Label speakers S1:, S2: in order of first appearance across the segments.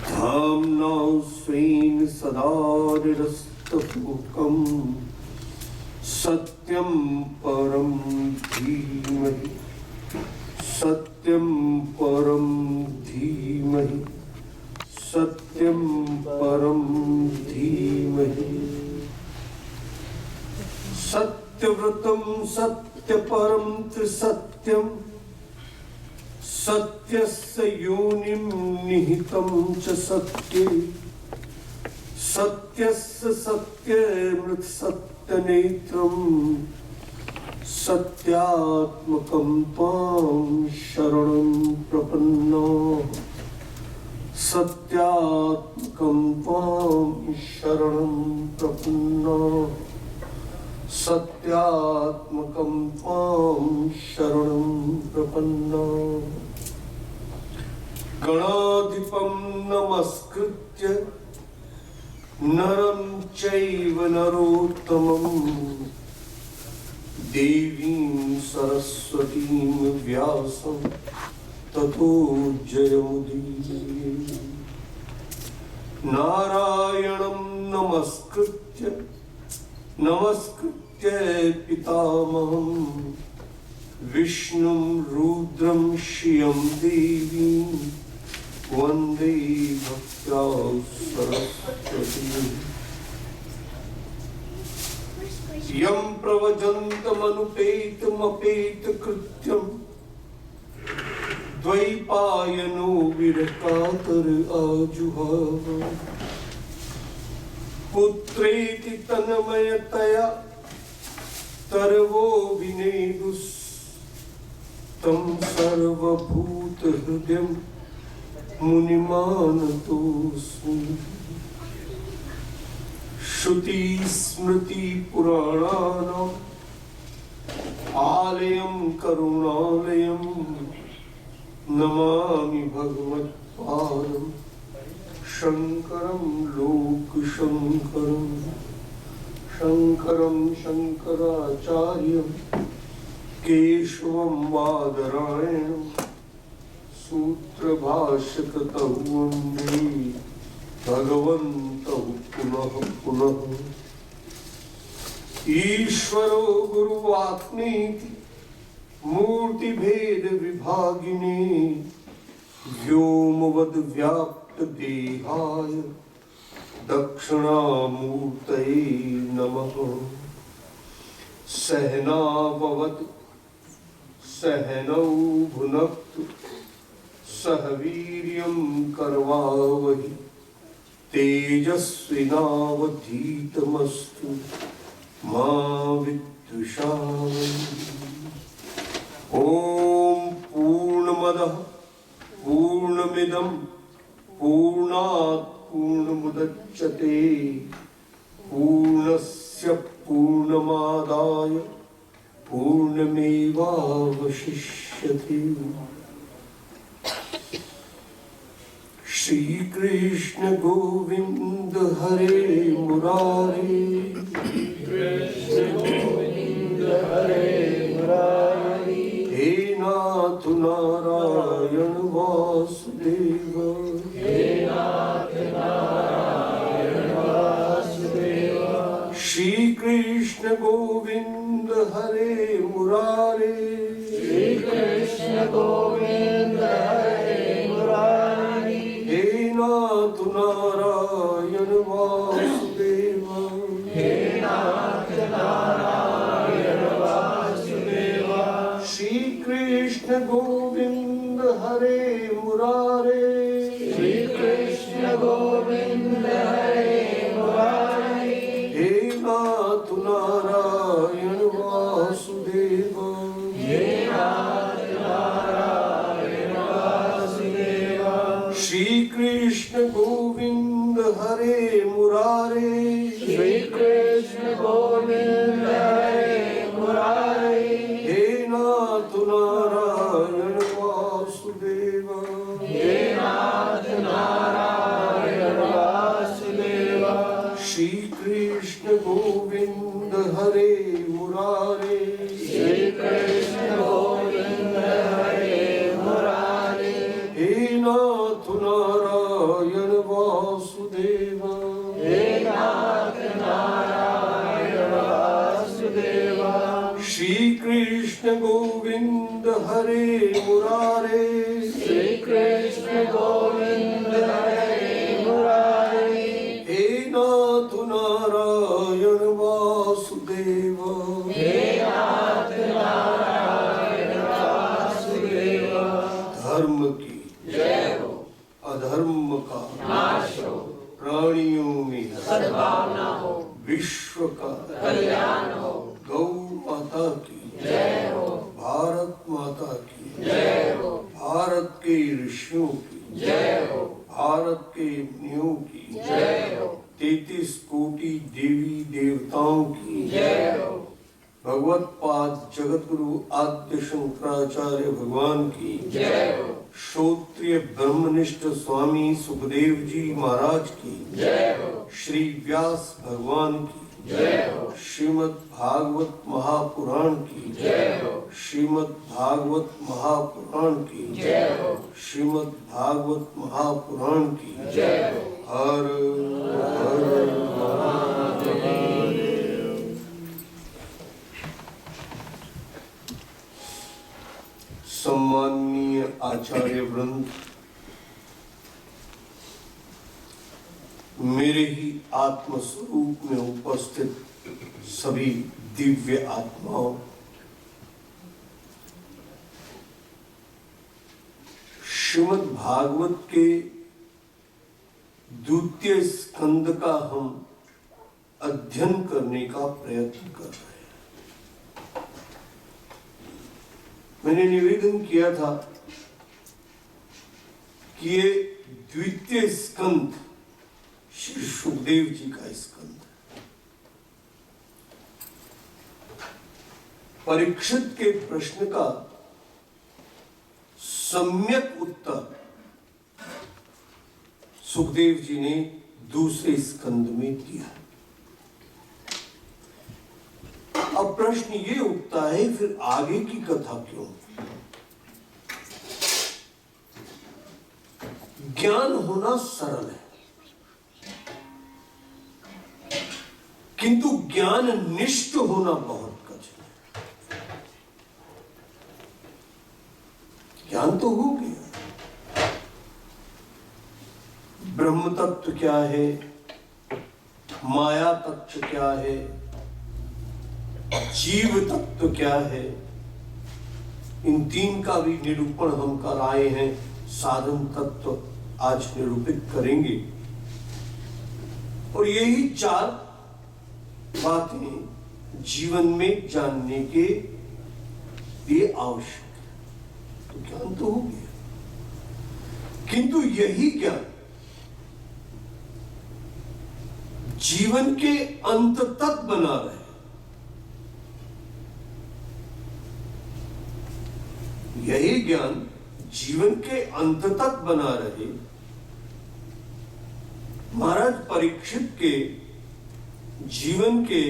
S1: धाम्ना स्वेन सदा निरस्तकुहकम् सत्यं परं धीमहि सत्यं परं धीमहि सत्यं परं धीमहि सत्यव्रतं सत्यपरं त्रिसत्यं सत्यस्य योनिं निहितं च सत्ये सत्यस्य सत्यमृत सत्यनेत्रं सत्यात्मकं त्वां शरणं प्रपन्नो सत्यात्मकं त्वां शरणं प्रपन्नो सत्यात्मकं त्वां शरणं प्रपन्नो गणाधिपं नमस्कृत्य नरं चैव नरोत्तमं देवीं सरस्वतीं व्यासं ततो जयमुदीरये नारायणं नमस्कृत्य पितामहं विष्णुं रुद्रं श्रियं देवीं वन्दे भक्त्या सरस्वतीं यं प्रव्रजन्तमनुपेतमपेतकृत्यं द्वैपायनो विरकातर आजुहाव पुत्रेति तन्मयतया तर्वो विनेदुस् तं सर्वभूतहृदयं मुनिमानतोऽस्मि श्रुतिस्मृतिपुराणानाम् आलयं करुणालयं नमामि भगवत्पादं शङ्करं लोकशङ्करं शङ्करं शङ्कराचार्यं केशवं बादरायणं सूत्रभाष्यकृतौ वन्दे भगवन्तौ पुनः पुनः ईश्वरो गुरुवाक्नीति मूर्तिभेद विभागिने व्योमवद् व्याप्त देहाय दक्षिणामूर्तये नमः सहनाववतु सहनौ भुनक्तु सह वीर्यं करवावहि तेजस्विनावधीतमस्तु मा विद्विषावहै ॐ पूर्णमदः पूर्णमिदं पूर्णात् पूर्णमुदच्यते पूर्णस्य पूर्णमादाय पूर्णमेवावशिष्यते श्री कृष्ण गोविंद हरे मुरारे कृष्ण गोविंद हरे मुरारे हे नाथ नारायण वासुदेव हे नाथ नारायण वासुदेव श्री कृष्ण गोविंद हरे मुरारे श्री कृष्ण गोविंद हरे मुरारे हे नाथ नारायण वासुदेव हे नाथ नारायण वासुदेव श्री कृष्ण गोविंद हरे मुरारे श्री कृष्ण गोविंद हरे मुरारे हे नाथ नारायण वासुदेव हे नाथ नारायण वासुदेव श्री कृष्ण गोविंद हरे मुरारे श्री कृष्ण गोविंद हरे मुरारे हे नाथ नारायण वासुदेव हे नाथ नारायण वासुदेव,
S2: हे नाथ नारायण वासुदेव।
S1: श्री कृष्ण गोविंद हरे मुरारे,
S2: श्री कृष्ण गोविंद हरे मुरारे।
S1: हे नाथ नारायण वासुदेव,
S2: हे नाथ नारायण वासुदेव।
S1: धर्म की
S2: जय हो,
S1: अधर्म का
S2: नाश हो,
S1: प्राणियों में
S2: सद्भावना हो,
S1: विश्व का
S2: कल्याण हो।
S1: गौ माता की
S2: जय हो,
S1: भारत माता की
S2: जय हो,
S1: भारत के ऋषियों की
S2: जय हो,
S1: भारत के मुनियों की
S2: जय हो,
S1: 33 कोटि देवी देवताओं की
S2: जय हो,
S1: भगवत पाद जगत गुरु आद्य शंकराचार्य भगवान की
S2: जय हो,
S1: श्रोत्रिय ब्रह्मनिष्ठ स्वामी सुखदेव जी महाराज की
S2: जय हो,
S1: श्री व्यास भगवान की
S2: जय हो,
S1: श्रीमद् भागवत महापुराण की
S2: जय हो,
S1: श्रीमद् भागवत महापुराण की
S2: जय हो,
S1: श्रीमद् भागवत महापुराण की
S2: जय हो।
S1: हर हर सम्माननीय आचार्य वृंद, मेरे ही आत्म स्वरूप में उपस्थित सभी दिव्य आत्माओं, श्रीमद् भागवत के द्वितीय स्कंद का हम अध्ययन करने का प्रयत्न कर रहे हैं। मैंने निवेदन किया था कि ये द्वितीय स्कंद श्री सुखदेव जी का स्कंद है। परीक्षित के प्रश्न का सम्यक उत्तर सुखदेव जी ने दूसरे स्कंद में दिया। अब प्रश्न ये उठता है, फिर आगे की कथा क्यों? ज्ञान होना सरल है, किंतु ज्ञान निष्ठ होना बहुत कठिन है। ज्ञान तो हो गया, ब्रह्म तत्व क्या है, माया तत्व क्या है, जीव तत्व क्या है, इन तीन का भी निरूपण हम कर आए हैं। साधन तत्व आज निरूपित करेंगे। और यही चार बातें जीवन में जानने के लिए आवश्यक है। तो ज्ञान तो हो गया, किंतु यही ज्ञान जीवन के अंत तक बना रहे, यही ज्ञान जीवन के अंत तक बना रहे। महाराज परीक्षित के जीवन के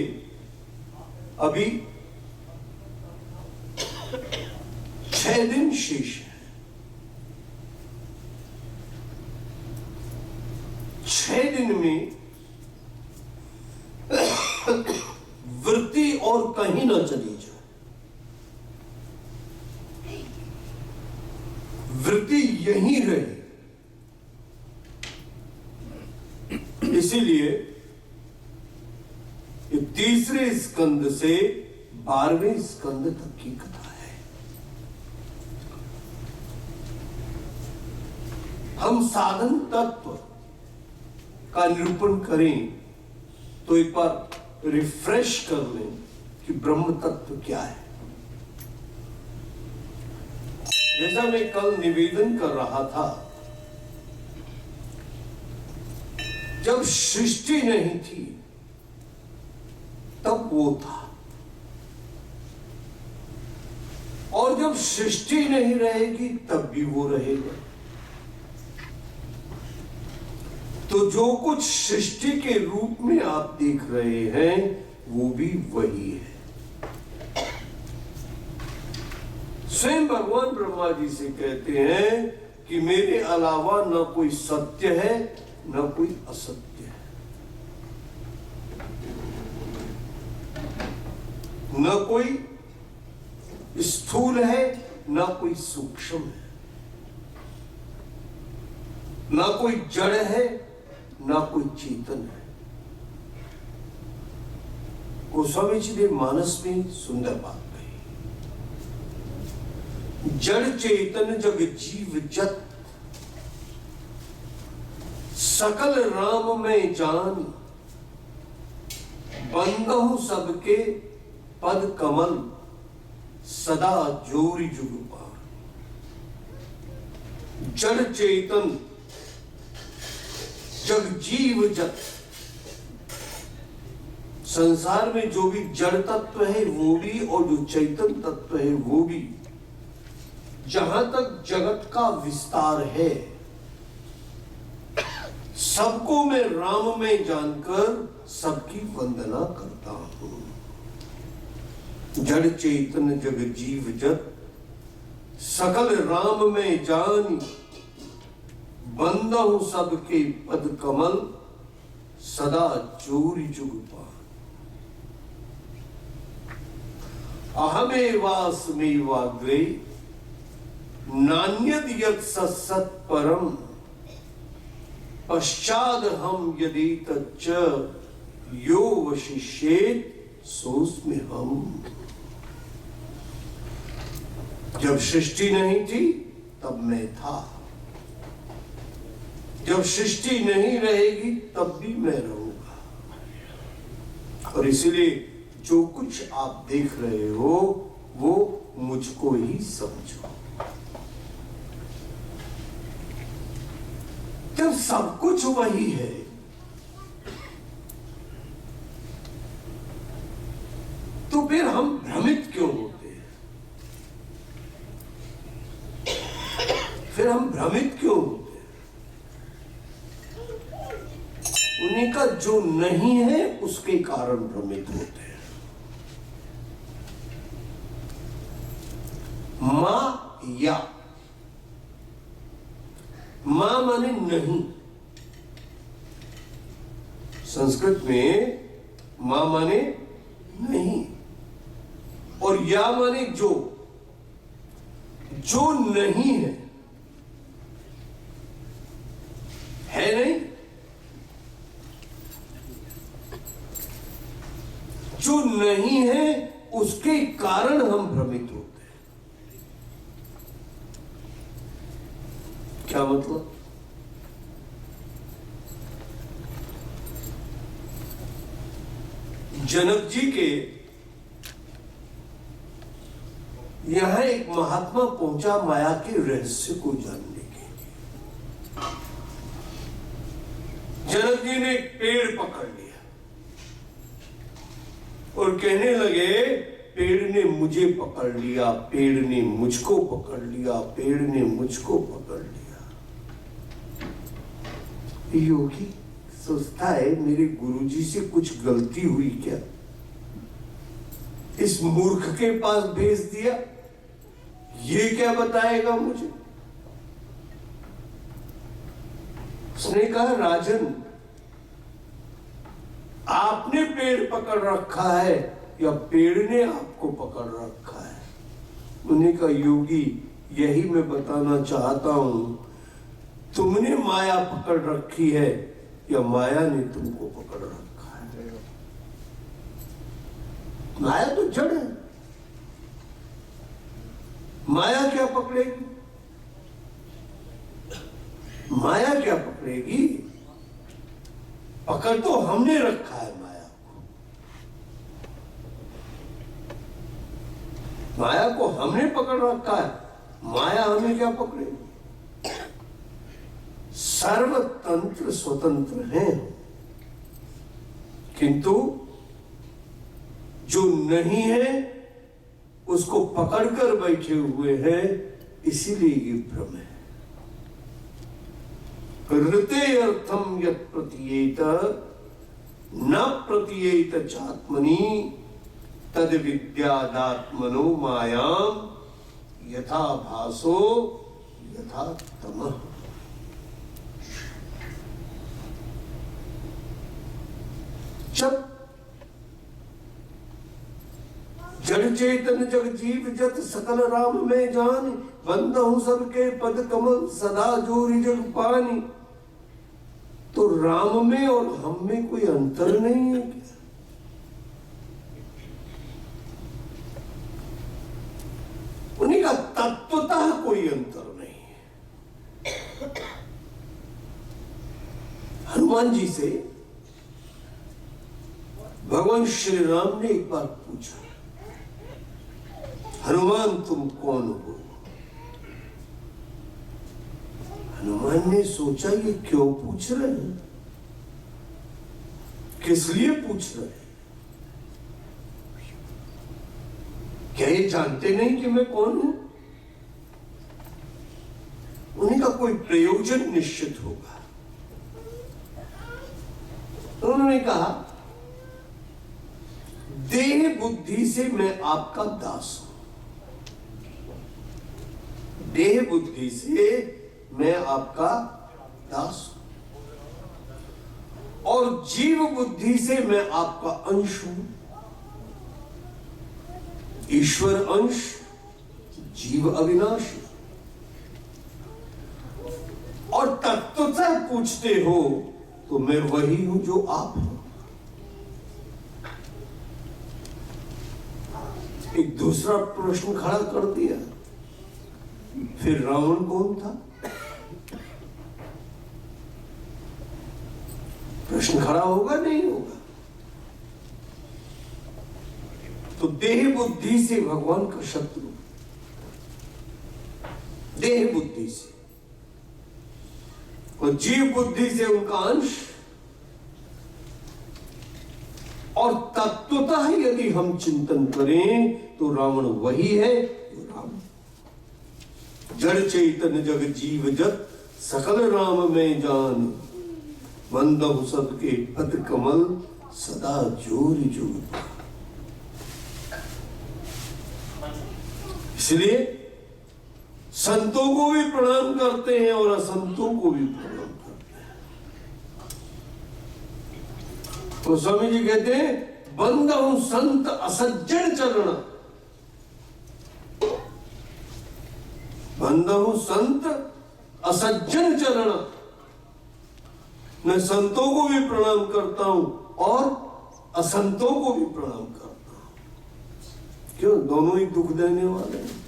S1: अभी 6 दिन शेष है। 6 दिन में वृत्ति और कहीं न चली जाए, वृत्ति यहीं रहे। इसीलिए ये तीसरे स्कंद से 12वें स्कंद तक की कथा है। हम साधन तत्व का निरूपण करें तो एक बार रिफ्रेश कर लें कि ब्रह्म तत्व क्या है। जैसा मैं कल निवेदन कर रहा था, जब सृष्टि नहीं थी तब वो था, और जब सृष्टि नहीं रहेगी तब भी वो रहेगा। तो जो कुछ सृष्टि के रूप में आप देख रहे हैं वो भी वही है। स्वयं भगवान ब्रह्मा जी से कहते हैं कि कि मेरे अलावा न कोई सत्य है न कोई असत्य है, न कोई स्थूल है न कोई सूक्ष्म है, न कोई जड़ है न कोई चेतन है। गोस्वामी जी ने मानस में सुंदर बात कही, जड़ चेतन जग जीव जत सकल राम में जान, बंदहु सबके पद कमल सदा जोरी जुग पार। जड़ चेतन जग जीव जत, संसार में जो भी जड़ तत्व है वो भी और जो चैतन तत्व है वो भी, जहां तक जगत का विस्तार है, सबको मैं राम में जानकर सबकी वंदना करता हूं। जड़ चेतन जग जीव जत सकल राम में जान, बंदहु सबके पद कमल सदा जोरी जुग पार। अहमेवास्मेवाग्रे नान्यद यत् सत्सत् परम, पश्चाद हम यदि तच्च यो वशिष्येत् सोऽस्मि हम। जब सृष्टि नहीं थी तब मैं था, जब सृष्टि नहीं रहेगी तब भी मैं रहूंगा। और इसलिए जो कुछ आप देख रहे हो वो मुझको ही समझो। जब सब कुछ वही है तो फिर हम भ्रमित क्यों होते हैं? फिर हम भ्रमित क्यों होते हैं? उन्हीं का जो नहीं है उसके कारण भ्रमित होते हैं। माया, मां माने नहीं। संस्कृत में मां माने नहीं और या माने जो, जो नहीं है नहीं, जो नहीं है उसके कारण हम भ्रमित होते हैं। क्या मतलब? जनक जी के यहां एक महात्मा पहुंचा माया के रहस्य को जानने के लिए। जनक जी ने एक पेड़ पकड़ लिया और कहने लगे, पेड़ ने मुझे पकड़ लिया, पेड़ ने मुझको पकड़ लिया, पेड़ ने मुझको पकड़ लिया। योगी सोचता है मेरे गुरुजी से कुछ गलती हुई क्या, इस मूर्ख के पास भेज दिया, ये क्या बताएगा मुझे। उसने कहा, राजन आपने पेड़ पकड़ रखा है या पेड़ ने आपको पकड़ रखा है? उन्होंने कहा, योगी यही मैं बताना चाहता हूं, तुमने माया पकड़ रखी है या माया ने तुमको पकड़ रखा है? माया तो जड़ है, माया क्या पकड़ेगी? माया क्या पकड़ेगी? पकड़ तो हमने रखा है माया को, माया को हमने पकड़ रखा है, माया हमें क्या पकड़ेगी? सर्वतंत्र स्वतंत्र हैं, किंतु जो नहीं है उसको पकड़कर बैठे हुए हैं, इसीलिए ये भ्रम है। ऋते अर्थम यत् प्रतीयेत न प्रतीयेत चात्मनि तद विद्यादात्मनो मायाम यथा भासो यथा तमः। जब जड़ चेतन जग जीव जत सकल राम में जान, बंदहु सबके पद कमल सदा जोरी जग पानी। तो राम में और हम में कोई अंतर नहीं है क्या? उन्हीं का तत्वतः कोई अंतर नहीं है। हनुमान जी से भगवान श्री राम ने एक बार पूछा, हनुमान तुम कौन हो? हनुमान ने सोचा ये क्यों पूछ रहे हैं, किस लिए पूछ रहे हैं? क्या ये जानते नहीं कि मैं कौन हूं? उन्हीं का कोई प्रयोजन निश्चित होगा। तो उन्होंने कहा, देह बुद्धि से मैं आपका दास हूं। देह बुद्धि से मैं आपका दास हूं और जीव बुद्धि से मैं आपका अंश हूं। ईश्वर अंश, जीव अविनाशी। और तत्वतः पूछते हो तो मैं वही हूं जो आप हो। एक दूसरा प्रश्न खड़ा कर दिया, फिर रावण कौन था? प्रश्न खड़ा होगा नहीं होगा? तो देह बुद्धि से भगवान का शत्रु, देह बुद्धि से, और जीव बुद्धि से उनका अंश। और तत्वतः यदि हम चिंतन करें तो रावण वही है जो राम। जड़ चैतन्य जग जीव जत सकल राम में जान, बंदहु सबके पद कमल सदा जोरि जोरि। इसलिए संतों को भी प्रणाम करते हैं और असंतों को भी प्रणाम करते हैं। तो स्वामी जी कहते हैं, बंदहु संत असज्जन चरण। बंदहु संत असज्जन चरण। मैं संतों को भी प्रणाम करता हूं और असंतों को भी प्रणाम करता हूं। क्यों? दोनों ही दुख देने वाले हैं।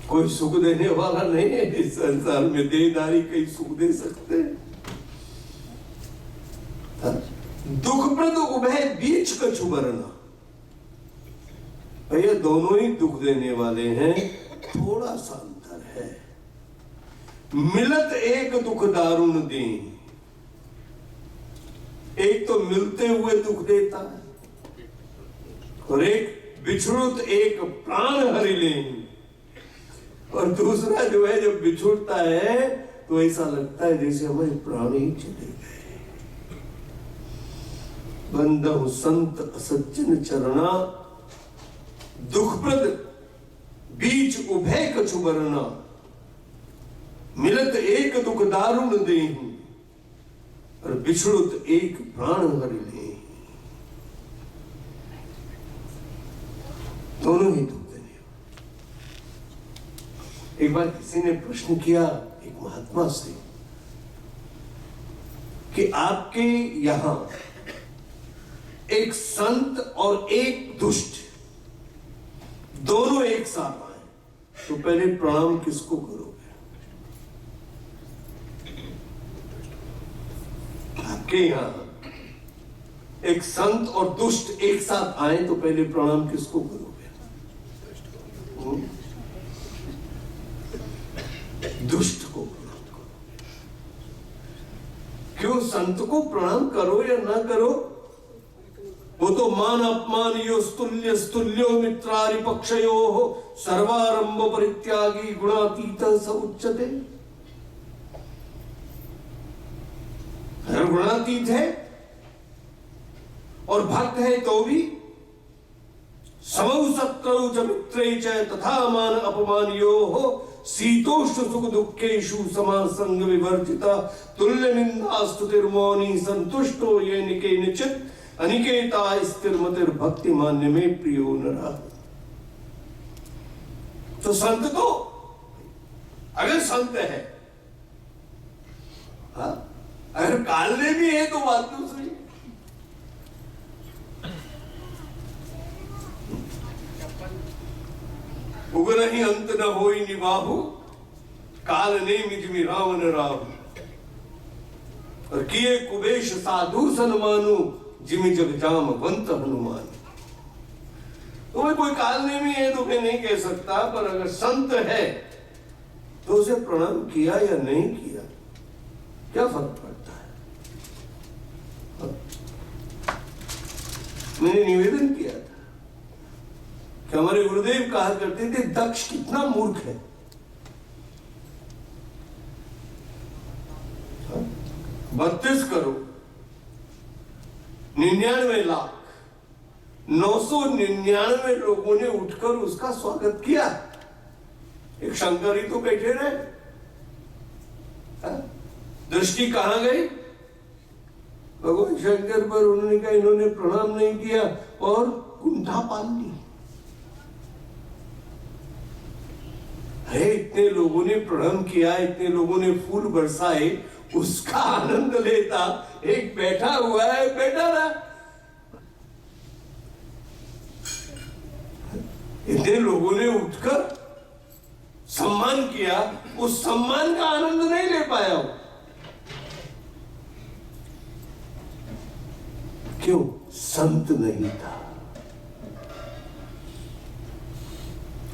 S1: कोई सुख देने वाला नहीं है इस संसार में। देहधारी कहीं सुख दे सकते हैं? दुखप्रद उभय बीच कछु बरना। भैया दोनों ही दुख देने वाले हैं, थोड़ा सा अंतर है। मिलत एक दुख दारुण दे, एक तो मिलते हुए दुख देता है और एक बिछुड़त एक प्राण हरि ले। और दूसरा जो है, जब बिछुड़ता है तो ऐसा लगता है जैसे हमारे प्राण ही चले गए। बंदहु संत असज्जन चरणा, दुखप्रद बीच उभय कछु बरना। मिलत एक दुख दारुण देहि, और बिछुड़त एक प्राण हरि ले। दोनों ही दुख देने। एक बार किसी ने प्रश्न किया एक महात्मा से कि आपके यहां एक संत और एक दुष्ट दोनों एक साथ आए तो पहले प्रणाम किसको करोगे? आपके यहां एक संत और दुष्ट एक साथ आए तो पहले प्रणाम किसको करोगे? दुष्ट को प्रणाम करो। क्यों? संत को प्रणाम करो या ना करो, वो तो मान अपमान यो स्तुल्य स्तुल्यो मित्रारि पक्षयो सर्वारंभ परित्यागी गुणातीत स उच्यते। गुणातीत है और भक्त है तो भी समौ सत्रौ च मित्रे च तथा मान अपमानयोः शीतोष्ण सुख दुःखेषु समासंग विवर्जिता तुल्य निंदा स्तुतिर्मौनी संतुष्टो ये निकेनचित् अनिकेता स्थिरमतिर भक्ति मान्य में प्रियो नरा। तो संत तो अगर संत है, अगर काल में भी है तो बात दूसरी। उग्र ही अंत न होई निबाहु काल ने मिजमी रावण राहु और किए कुबेश साधु सनमानु जिमि जग जाम वंत हनुमान। तो मैं कोई काल नेमी है तो मैं नहीं कह सकता, पर अगर संत है तो उसे प्रणाम किया या नहीं किया क्या फर्क पड़ता है। मैंने निवेदन किया था कि हमारे गुरुदेव कहा करते थे दक्ष कितना मूर्ख है। 32 करोड़ 99,999 लोगों ने उठकर उसका स्वागत किया। एक शंकर ही तो बैठे रहे। दृष्टि कहां गई? भगवान शंकर पर। उन्होंने कहा इन्होंने प्रणाम नहीं किया और कुंठा पाल ली। अरे इतने लोगों ने प्रणाम किया, इतने लोगों ने फूल बरसाए, उसका आनंद लेता एक बैठा हुआ है, बैठा रहा। इतने लोगों ने उठकर सम्मान किया, उस सम्मान का आनंद नहीं ले पाया। क्यों? संत नहीं था।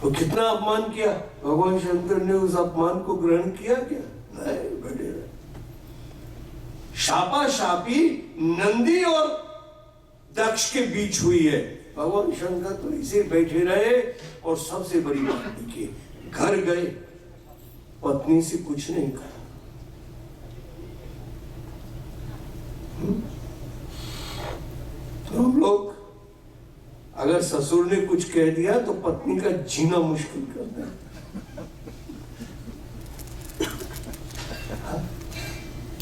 S1: वो कितना अपमान किया, भगवान शंकर ने उस अपमान को ग्रहण किया क्या? नहीं, बैठे रहे। शापा शापी नंदी और दक्ष के बीच हुई है। भगवान शंकर तो इसे बैठे रहे और सबसे बड़ी बात देखिए, घर गए, पत्नी से कुछ नहीं कहा। तो हम लोग अगर ससुर ने कुछ कह दिया तो पत्नी का जीना मुश्किल करता है।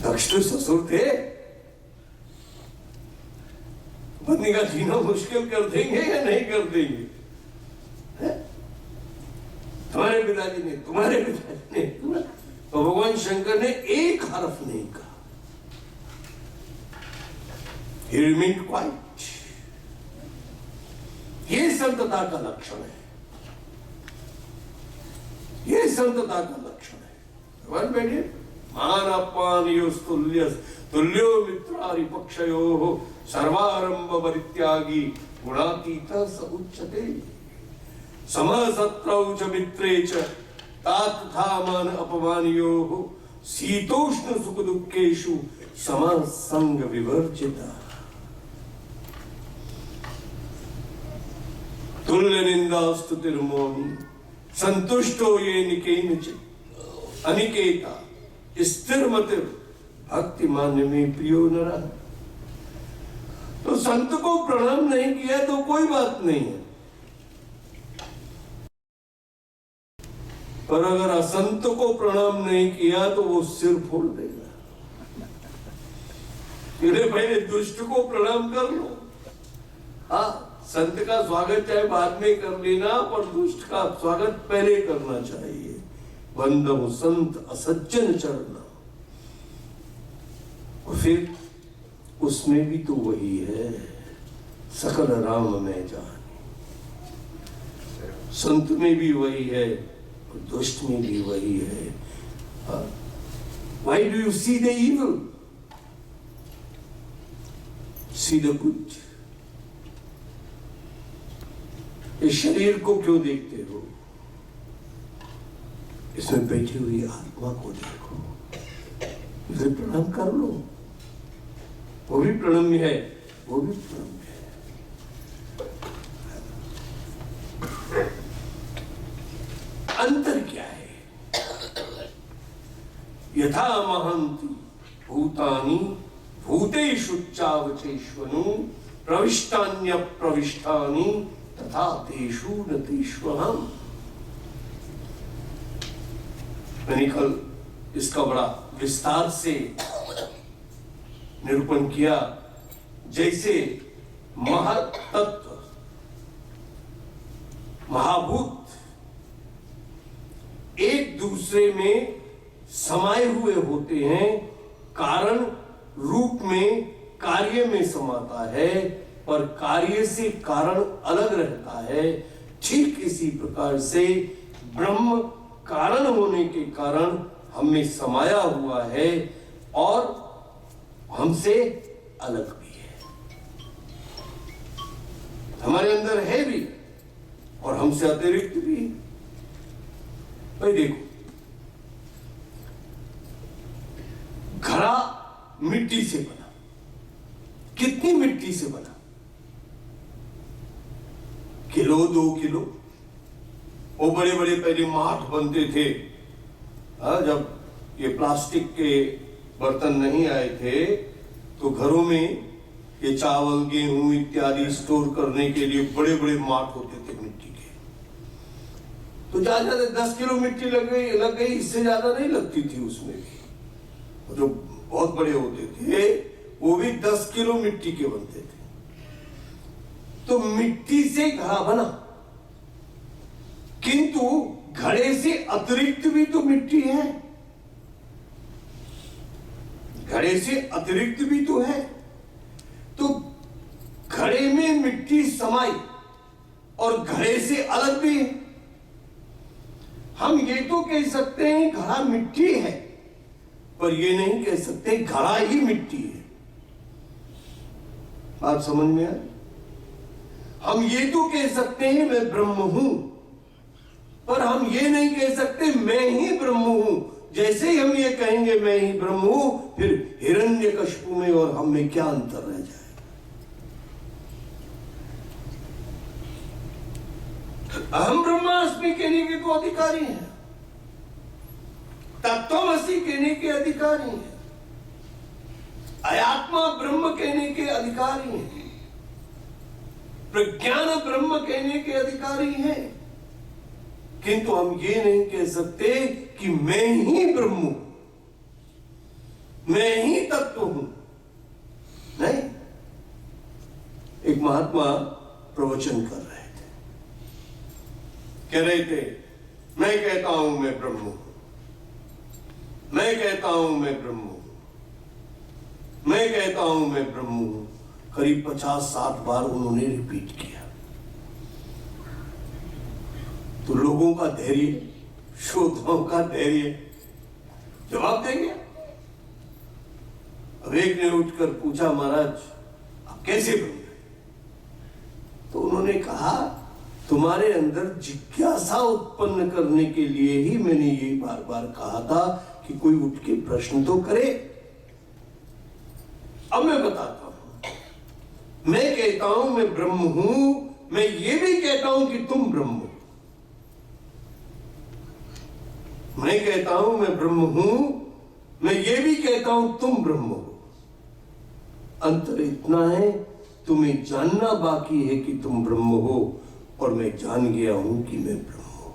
S1: दक्ष तो ससुर थे, पत्नी का जीना मुश्किल कर देंगे या नहीं कर देंगे? तुम्हारे पिताजी ने, तुम्हारे पिताजी ने, तो भगवान शंकर ने एक हर्फ नहीं कहा। He remained quiet. ये संतता का लक्षण है, ये संतता का लक्षण है। भगवान बैठे, मान अपमानयोस्तुल्य तुल्यो मित्रारि पक्षयोः सर्वारंभ परित्यागी गुणातीत स उच्यते। समः शत्रौ च मित्रे च तथा मान अपमानयोः शीतोष्ण सुख दुःखेषु समः संग विवर्जितः। तुल्य निंदा स्तुतिर्मौनी संतुष्टो ये निकेनचित् अनिकेता स्थिरमतिर भक्ति मान्य में प्रियो नरा। तो संत को प्रणाम नहीं किया तो कोई बात नहीं है, पर अगर असंत को प्रणाम नहीं किया तो वो सिर फोड़ देगा। पहले दुष्ट को प्रणाम कर लो। हाँ, संत का स्वागत चाहे बाद में कर लेना, पर दुष्ट का स्वागत पहले करना चाहिए। वंदम संत असज्जन चरना। और फिर उसमें भी तो वही है, सकल राम में जाने। संत में भी वही है, दुष्ट में भी वही है। Why do you see the evil? See the good. इस शरीर को क्यों देखते हो? इसमें बैठी हुई आत्मा को देखो, उसे प्रणाम कर लो। वो भी प्रणम्य है, वो भी प्रणम्य है। अंतर क्या है? यथा महंति भूतानि भूतेषु चावचेष्वनु प्रविष्टान्य प्रविष्टानि तथा तेषु न तेष्वहम्। मैंने कल इसका बड़ा विस्तार से निरूपण किया। जैसे महत्तत्व, महाभूत एक दूसरे में समाये हुए होते हैं, कारण रूप में कार्य में समाता है, पर कार्य से कारण अलग रहता है। ठीक इसी प्रकार से ब्रह्म कारण होने के कारण हम में समाया हुआ है और हमसे अलग भी है, हमारे अंदर है भी और हमसे अतिरिक्त भी है। भाई देखो, घड़ा मिट्टी से बना, कितनी मिट्टी से बना? Kilo 2 kilo. वो बड़े बड़े पहले माठ बनते थे, जब ये प्लास्टिक के बर्तन नहीं आए थे तो घरों में ये चावल गेहूं इत्यादि स्टोर करने के लिए बड़े बड़े माठ होते थे मिट्टी के। तो ज्यादा 10 किलो मिट्टी लग गई, इससे ज्यादा नहीं लगती थी उसमें भी। जो बहुत बड़े होते थे वो भी 10 किलो मिट्टी के बनते थे। तो मिट्टी से घड़ा बना, किंतु घड़े से अतिरिक्त भी तो मिट्टी है, घड़े से अतिरिक्त भी तो है। तो घड़े में मिट्टी समाई और घड़े से अलग भी है। हम ये तो कह सकते हैं घड़ा मिट्टी है, पर ये नहीं कह सकते घड़ा ही मिट्टी है। बात समझ में आई? हम ये तो कह सकते हैं मैं ब्रह्म हूं, पर हम ये नहीं कह सकते मैं ही ब्रह्म हूं। जैसे ही हम ये कहेंगे मैं ही ब्रह्म हूं, फिर हिरण्यकशिपु में और हम में क्या अंतर रह जाए? अहम ब्रह्मास्मि कहने के तो अधिकारी हैं, तत्वमसि कहने के अधिकारी हैं, अयात्मा ब्रह्म कहने के अधिकारी हैं, प्रज्ञान ब्रह्म कहने के अधिकारी हैं। किंतु हम ये नहीं कह सकते कि मैं ही ब्रह्म हूं, मैं ही तत्व हूं। नहीं, एक महात्मा प्रवचन कर रहे थे, कह रहे थे मैं कहता हूं मैं ब्रह्म हूं, मैं कहता हूं मैं ब्रह्म हूं, मैं कहता हूं मैं ब्रह्म हूं। करीब 50-60 बार उन्होंने रिपीट किया। तो लोगों का धैर्य, श्रोताओं का धैर्य जवाब देंगे। अब एक ने उठकर पूछा, महाराज आप कैसे ब्रह्म हैं? तो उन्होंने कहा, तुम्हारे अंदर जिज्ञासा उत्पन्न करने के लिए ही मैंने ये बार बार कहा था कि कोई उठ के प्रश्न तो करे। अब मैं बताता हूं, मैं कहता हूं मैं ब्रह्म हूं, मैं ये भी कहता हूं कि तुम ब्रह्म हो। मैं कहता हूं मैं ब्रह्म हूं, मैं ये भी कहता हूं तुम ब्रह्म हो। अंतर इतना है, तुम्हें जानना बाकी है कि तुम ब्रह्म हो, और मैं जान गया हूं कि मैं ब्रह्म हूं।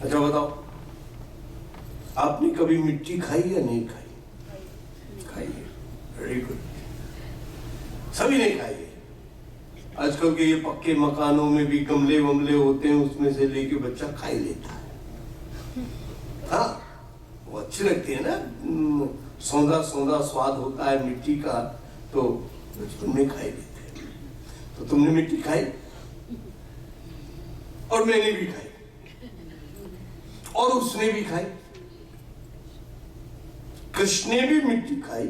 S1: अच्छा बताओ, आपने कभी मिट्टी खाई या नहीं खाई? खाई है, वेरी गुड। सभी ने खाई है। आजकल के ये पक्के मकानों में भी गमले वमले होते हैं, उसमें से लेके बच्चा खा ही लेता है। हाँ, वो अच्छी लगती है ना, सौंधा सौंधा स्वाद होता है मिट्टी का, तो बचपन में खाई लेते हैं। तो तुमने मिट्टी खाई और मैंने भी खाई और उसने भी खाई। कृष्ण ने भी मिट्टी खाई,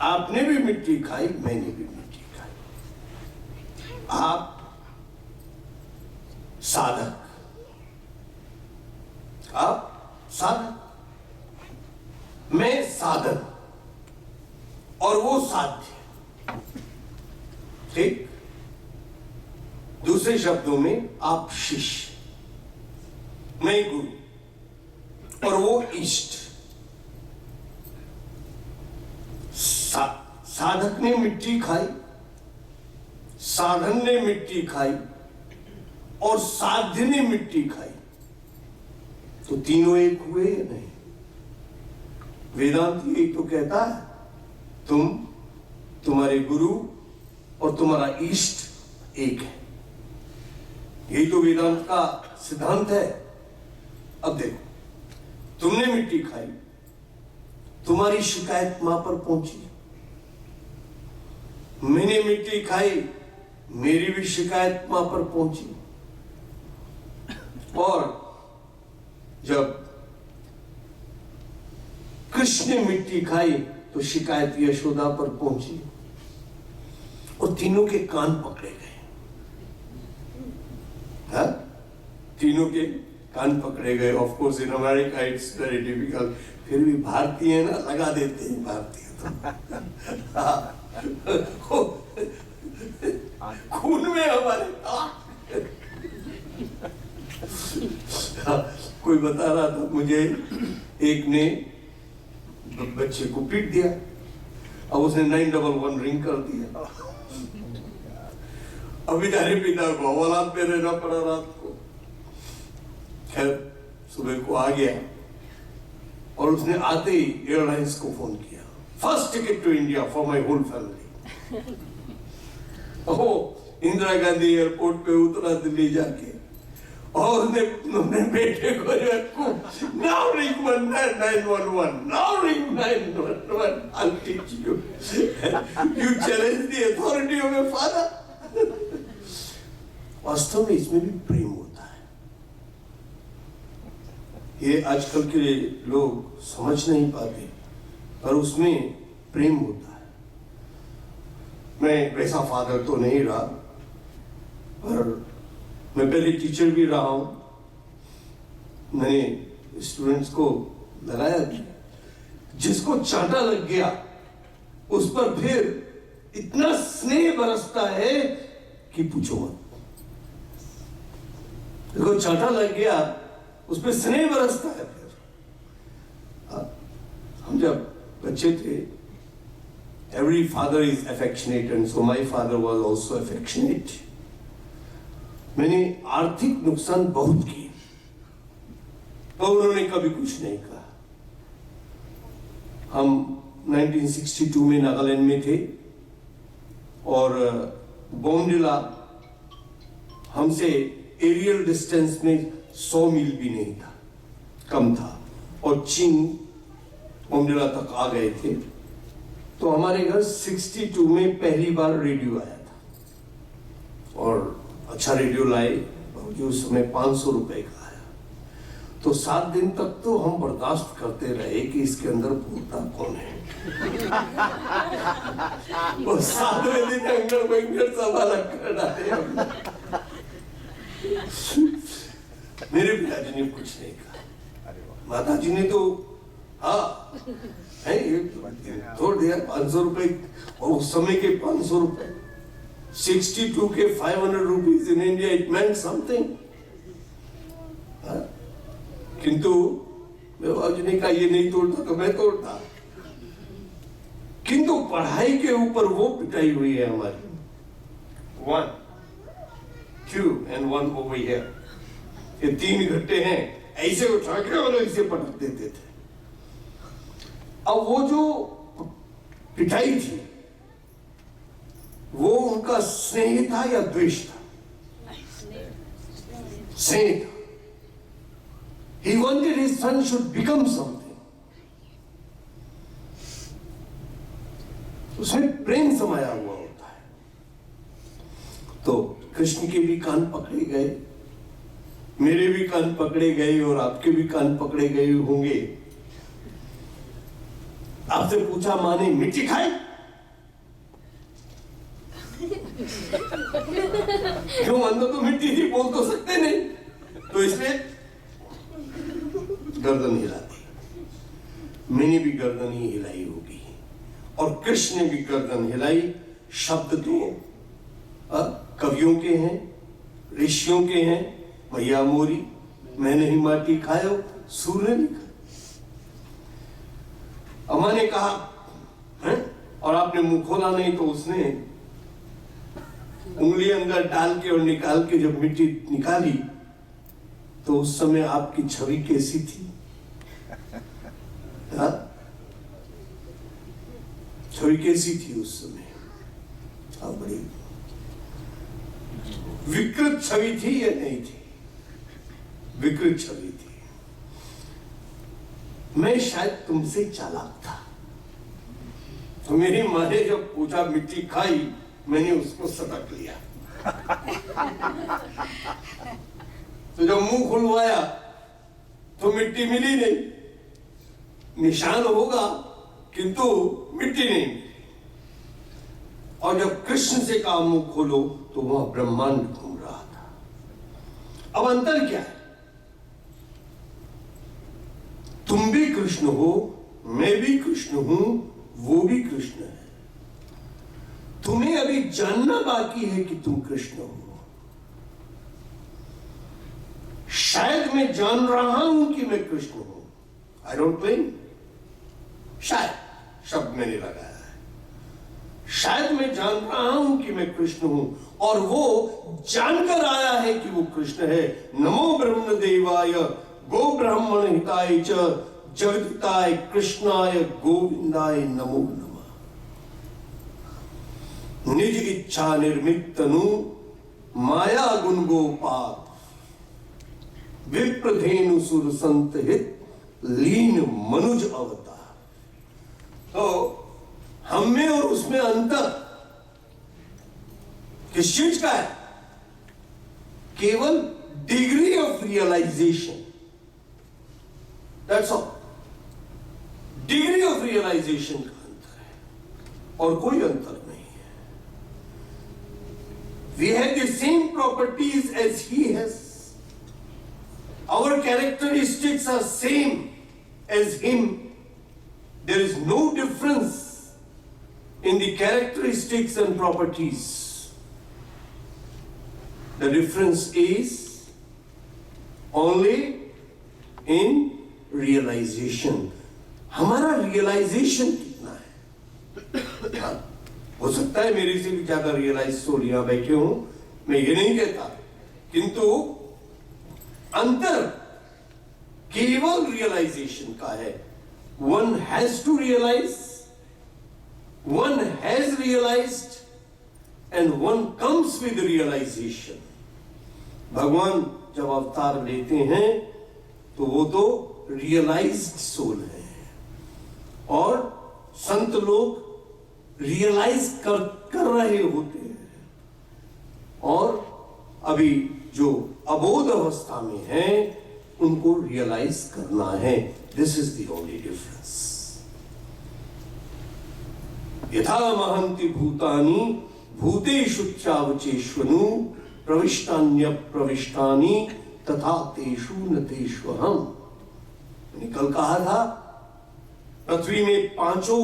S1: आपने भी मिट्टी खाई, मैंने भी मिट्टी खाई। आप साधक, आप साधक, मैं साधन और वो साध्य। ठीक? दूसरे शब्दों में आप शिष्य, मैं गुरु और वो इष्ट। साधक ने मिट्टी खाई, साधन ने मिट्टी खाई और साध्य ने मिट्टी खाई, तो तीनों एक हुए या नहीं? वेदांत यही तो कहता है, तुम, तुम्हारे गुरु और तुम्हारा इष्ट एक है। यही तो वेदांत का सिद्धांत है। अब देखो, तुमने मिट्टी खाई, तुम्हारी शिकायत मां पर पहुंची। मैंने मिट्टी खाई, मेरी भी शिकायत मां पर पहुंची। और जब कृष्ण ने मिट्टी खाई तो शिकायत यशोदा पर पहुंची और तीनों के कान पकड़े गए। हाँ? तीनों के कान पकड़े गए। Of course in America it's very difficult, फिर भी भारतीय है ना, लगा देते हैं भारतीय तो। खून में हमारे कोई बता रहा था मुझे, एक ने बच्चे को पीट दिया, अब उसने 911 रिंग कर दिया। अब बेचारे पिता को हवालात पे रहना पड़ा रात को। खैर सुबह को आ गया और उसने आते ही एयरलाइंस को फोन किया, first ticket to India for my whole family. Oh, Indira Gandhi airport पे उतरा दिल्ली जाके, और उन्होंने बेटे को now ring 911, now ring 911, I'll teach you. You challenge the authority of your father. वास्तव में इसमें भी प्रेम होता है। ये आजकल के लोग समझ नहीं पाते, पर उसमें प्रेम होता है। मैं वैसा फादर तो नहीं रहा, पर मैं पहले टीचर भी रहा हूं। मैंने स्टूडेंट्स को लगाया भी, जिसको चांटा लग गया उस पर फिर इतना स्नेह बरसता है कि पूछो मत। देखो, चांटा लग गया उस पर स्नेह बरसता है। फिर हम जब बच्चे थे, every father is affectionate and so my father was also affectionate. मैंने आर्थिक नुकसान बहुत किए, तो उन्होंने कभी कुछ नहीं कहा। हम 1962 में नागालैंड में थे और बोमडिला हमसे एरियल डिस्टेंस में 100 मील भी नहीं था, कम था, और चीन बोमडिला तक आ गए थे। तो हमारे घर 62 में पहली बार रेडियो आया था, और अच्छा रेडियो लाए, जो उस समय 500 रुपए का आया। तो 7 दिन तक तो हम बर्दाश्त करते रहे कि इसके अंदर बोलता कौन है। और 7वें दिन अंगर बंगर सवाल कर डाले। मेरे पिताजी ने कुछ नहीं कहा, माताजी ने तो हाँ छोड़ दिया। 500 रुपए, और उस समय के 500 रुपए, 62 के 500 rupees in India, it meant something. किंतु मेरे बाबूजी ने कहा ये नहीं तोड़ता तो मैं तोड़ता। किंतु पढ़ाई के ऊपर वो पिटाई हुई है हमारी। 1, 2 and 1 over here। ये 3 घंटे हैं, ऐसे उठा के और ऐसे पटक देते थे। अब वो जो पिटाई थी, वो उनका स्नेह था या द्वेष था? स्नेह था। He wanted his son should become something. उसमें प्रेम समाया हुआ होता है। तो कृष्ण के भी कान पकड़े गए, मेरे भी कान पकड़े गए, और आपके भी कान पकड़े गए होंगे। आपसे पूछा, माँ ने मिट्टी खाई? क्यों, अंदर तो मिट्टी थी, बोल तो सकते नहीं, तो इसलिए गर्दन हिलाती। मैंने भी गर्दन ही हिलाई होगी, और कृष्ण ने भी गर्दन हिलाई। शब्द तो कवियों के हैं, ऋषियों के हैं। मैया मोरी मैं नहीं माटी खायो, सूर्य ने लिखा। अम्मा ने कहा है, और आपने मुंह खोला नहीं तो उसने उंगली अंदर डाल के और निकाल के जब मिट्टी निकाली तो उस समय आपकी छवि कैसी थी? हाँ? छवि कैसी थी उस समय? बड़ी विकृत छवि थी या नहीं थी? विकृत छवि थी। मैं शायद तुमसे चालाक था, तो मेरी माँ ने जब पूछा मिट्टी खाई, मैंने उसको सटक लिया। तो जब मुंह खुलवाया तो मिट्टी मिली नहीं, निशान होगा किंतु मिट्टी नहीं मिली। और जब कृष्ण से कहा मुंह खोलो तो वह ब्रह्मांड घूम रहा था। अब अंतर क्या है? तुम भी कृष्ण हो, मैं भी कृष्ण हूं, वो भी कृष्ण है। तुम्हें अभी जानना बाकी है कि तुम कृष्ण हो। शायद मैं जान रहा हूं कि मैं कृष्ण हूं। आई डोंट क्लेम, शायद शब्द मैंने लगाया है। शायद मैं जान रहा हूं कि मैं कृष्ण हूं और वो जानकर आया है कि वो कृष्ण है। नमो ब्रह्म देवाय गो ब्राह्मण हिताय च जगदिताय कृष्णाय गोविंदाय नमो नमः। निज इच्छा निर्मित तनु माया गुण गोपात विप्रधेनु सुर संत हित लीन मनुज अवतार। तो हम में और उसमें अंतर किस चीज का है? केवल degree of realisation, that's all. Degree of realisation का अंतर है और कोई अंतर नहीं है। We have the same properties as he has. Our characteristics are same as him. There is no difference in the characteristics and properties. The difference is only in realization. हमारा realization कितना है? हो सकता है मेरे से भी ज्यादा रियलाइज तो यहाँ बैठे हूं, मैं ये नहीं कहता, किंतु अंतर केवल रियलाइजेशन का है। One has to realise, one has realised and one comes with realisation. भगवान जब अवतार लेते हैं तो वो तो रियलाइज्ड सोल है और संत लोग रियलाइज कर रहे होते हैं और अभी जो अबोध अवस्था में है उनको रियलाइज करना है। This is the only difference. यथा महंति भूतानि भूतेषु चावचेष्वनु प्रविष्टान्य प्रविष्टानि तथा तेषु न तेष्वहम्। मैंने कल कहा था पृथ्वी में पांचों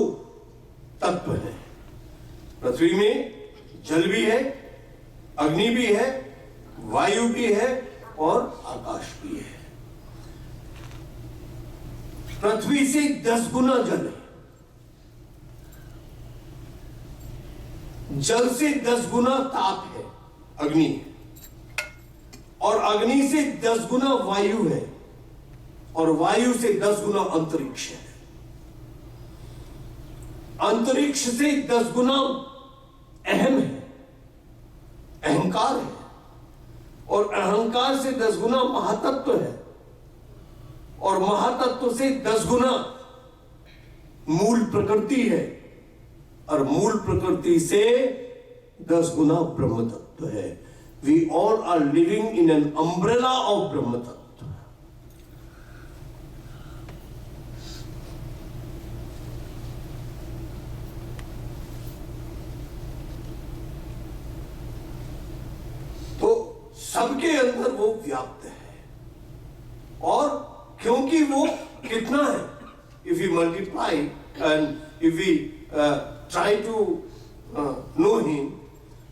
S1: तत्व हैं। पृथ्वी में जल भी है, अग्नि भी है, वायु भी है और आकाश भी है। पृथ्वी से 10 गुना जल है, जल से 10 गुना ताप है, अग्नि है, और अग्नि से 10 गुना वायु है और वायु से 10 गुना अंतरिक्ष है। अंतरिक्ष से 10 गुना अहम है, अहंकार है, और अहंकार से 10 गुना महातत्व है और महातत्व से 10 गुना मूल प्रकृति है और मूल प्रकृति से 10 गुना ब्रह्म तत्व है। We all are living in an umbrella of ब्रह्म तत्व। सबके अंदर वो व्याप्त है और क्योंकि वो कितना है, if you multiply and if we try to know him,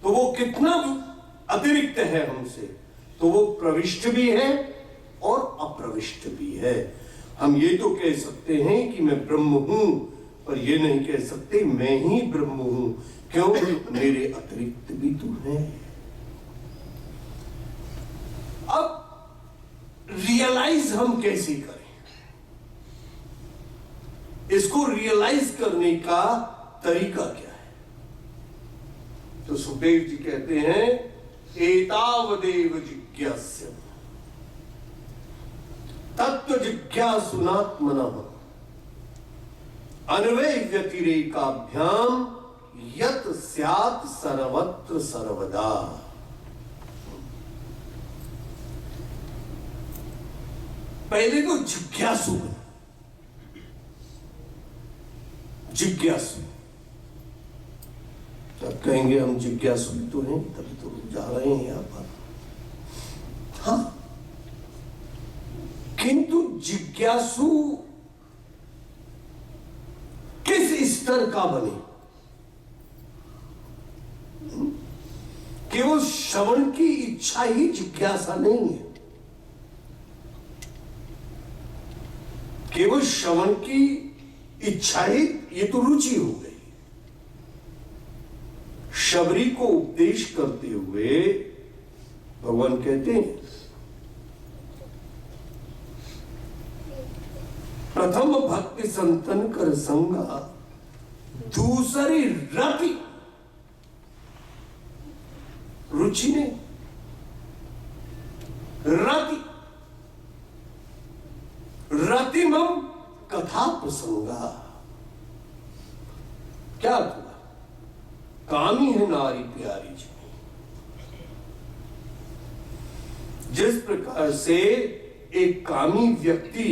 S1: तो वो कितना अतिरिक्त है हमसे, तो वो प्रविष्ट भी है और अप्रविष्ट भी है। हम ये तो कह सकते हैं कि मैं ब्रह्म हूं, पर ये नहीं कह सकते मैं ही ब्रह्म हूं। क्यों? मेरे अतिरिक्त भी तो है। रियलाइज हम कैसे करें? इसको रियलाइज करने का तरीका क्या है? तो सुखदेव जी कहते हैं एतावदेव जिज्ञास्यम् तत्व जिज्ञासुनात्मनः अन्वय व्यतिरेकाभ्याम यत स्यात् सर्वत्र सर्वदा। पहले तो जिज्ञासु बनो। जिज्ञासु, तब कहेंगे हम जिज्ञासु भी तो हैं, तभी तो जा रहे हैं यहां पर। हाँ, किंतु जिज्ञासु किस स्तर का बने? केवल श्रवण की इच्छा ही जिज्ञासा नहीं है। केवल श्रवण की इच्छा ही, ये तो रुचि हो गई। शबरी को उपदेश करते हुए भगवान कहते हैं प्रथम भक्ति संतन कर संगा दूसरी रति। रुचि ने रति, रतिमम कथा प्रसंगा। क्या हुआ? कामी है नारी प्यारी जी। जिस प्रकार से एक कामी व्यक्ति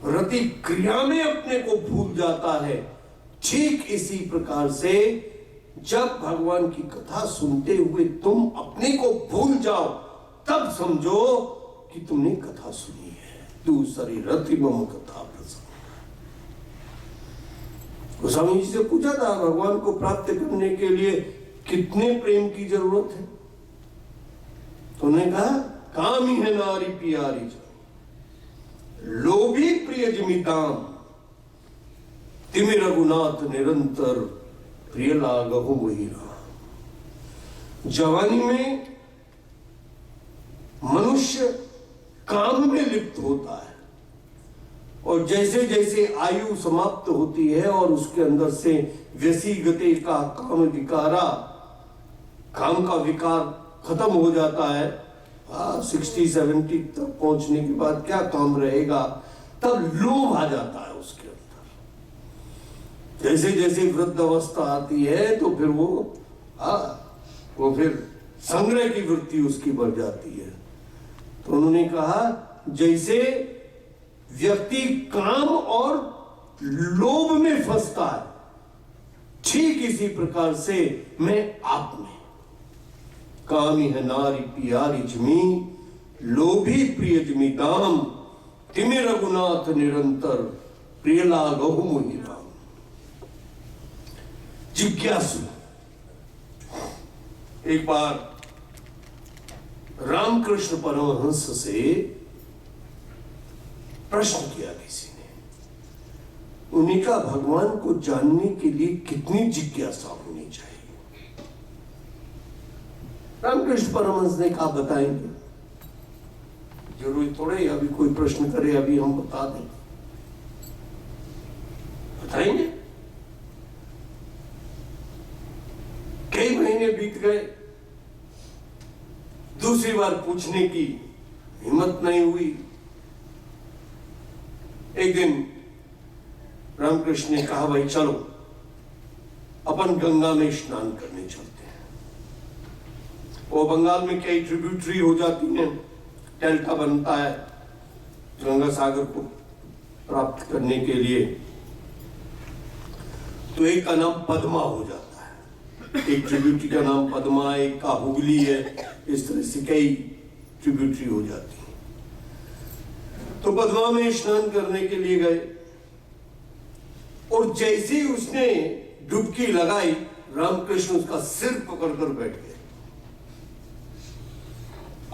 S1: रति क्रिया में अपने को भूल जाता है, ठीक इसी प्रकार से जब भगवान की कथा सुनते हुए तुम अपने को भूल जाओ, तब समझो कि तुमने कथा सुनी है। दूसरी रतिमम कथा प्रसंग। गोस्वामी जी से पूछा था भगवान को प्राप्त करने के लिए कितने प्रेम की जरूरत है? तो उन्होंने कहा कामी है नारी प्यारी जी, लोभी प्रिय जिमिताम, तिमि रघुनाथ निरंतर प्रिय लागहु वही राम। जवानी में मनुष्य काम में लिप्त होता है, और जैसे जैसे आयु समाप्त होती है और उसके अंदर से व्यसीगते का काम विकारा, काम का विकार खत्म हो जाता है। 60-70 तक पहुंचने के बाद क्या काम रहेगा? तब लोभ आ जाता है उसके अंदर। जैसे जैसे वृद्ध अवस्था आती है तो फिर वो फिर संग्रह की वृत्ति उसकी बढ़ जाती है। तो उन्होंने कहा जैसे व्यक्ति काम और लोभ में फंसता है, ठीक इसी प्रकार से मैं आप में कामी है नारी प्यारी जमी, लोभी प्रिय जमी दाम, तिमि रघुनाथ निरंतर प्रिय लागहु मोहि राम। जिज्ञासु। एक बार रामकृष्ण परमहंस से प्रश्न किया किसी ने, उन्हीं का भगवान को जानने के लिए कितनी जिज्ञासा होनी चाहिए? रामकृष्ण परमहंस ने कहा बताएंगे। जरूरी थोड़े अभी कोई प्रश्न करे अभी हम बता दें, बताएंगे। कई महीने बीत गए, दूसरी बार पूछने की हिम्मत नहीं हुई। एक दिन रामकृष्ण ने कहा भाई चलो अपन गंगा में स्नान करने चलते हैं। वो बंगाल में कई ट्रिब्यूटरी हो जाती हैं, डेल्टा बनता है गंगा सागर को प्राप्त करने के लिए। तो एक का नाम पद्मा हो जाता है, एक ट्रिब्यूटरी का नाम पद्मा, एक का हुगली है, इस तरह से कई ट्रिब्यूटरी हो जाती है। तो पद्मा में स्नान करने के लिए गए, और जैसे ही उसने डुबकी लगाई, रामकृष्ण उसका सिर पकड़कर बैठ गए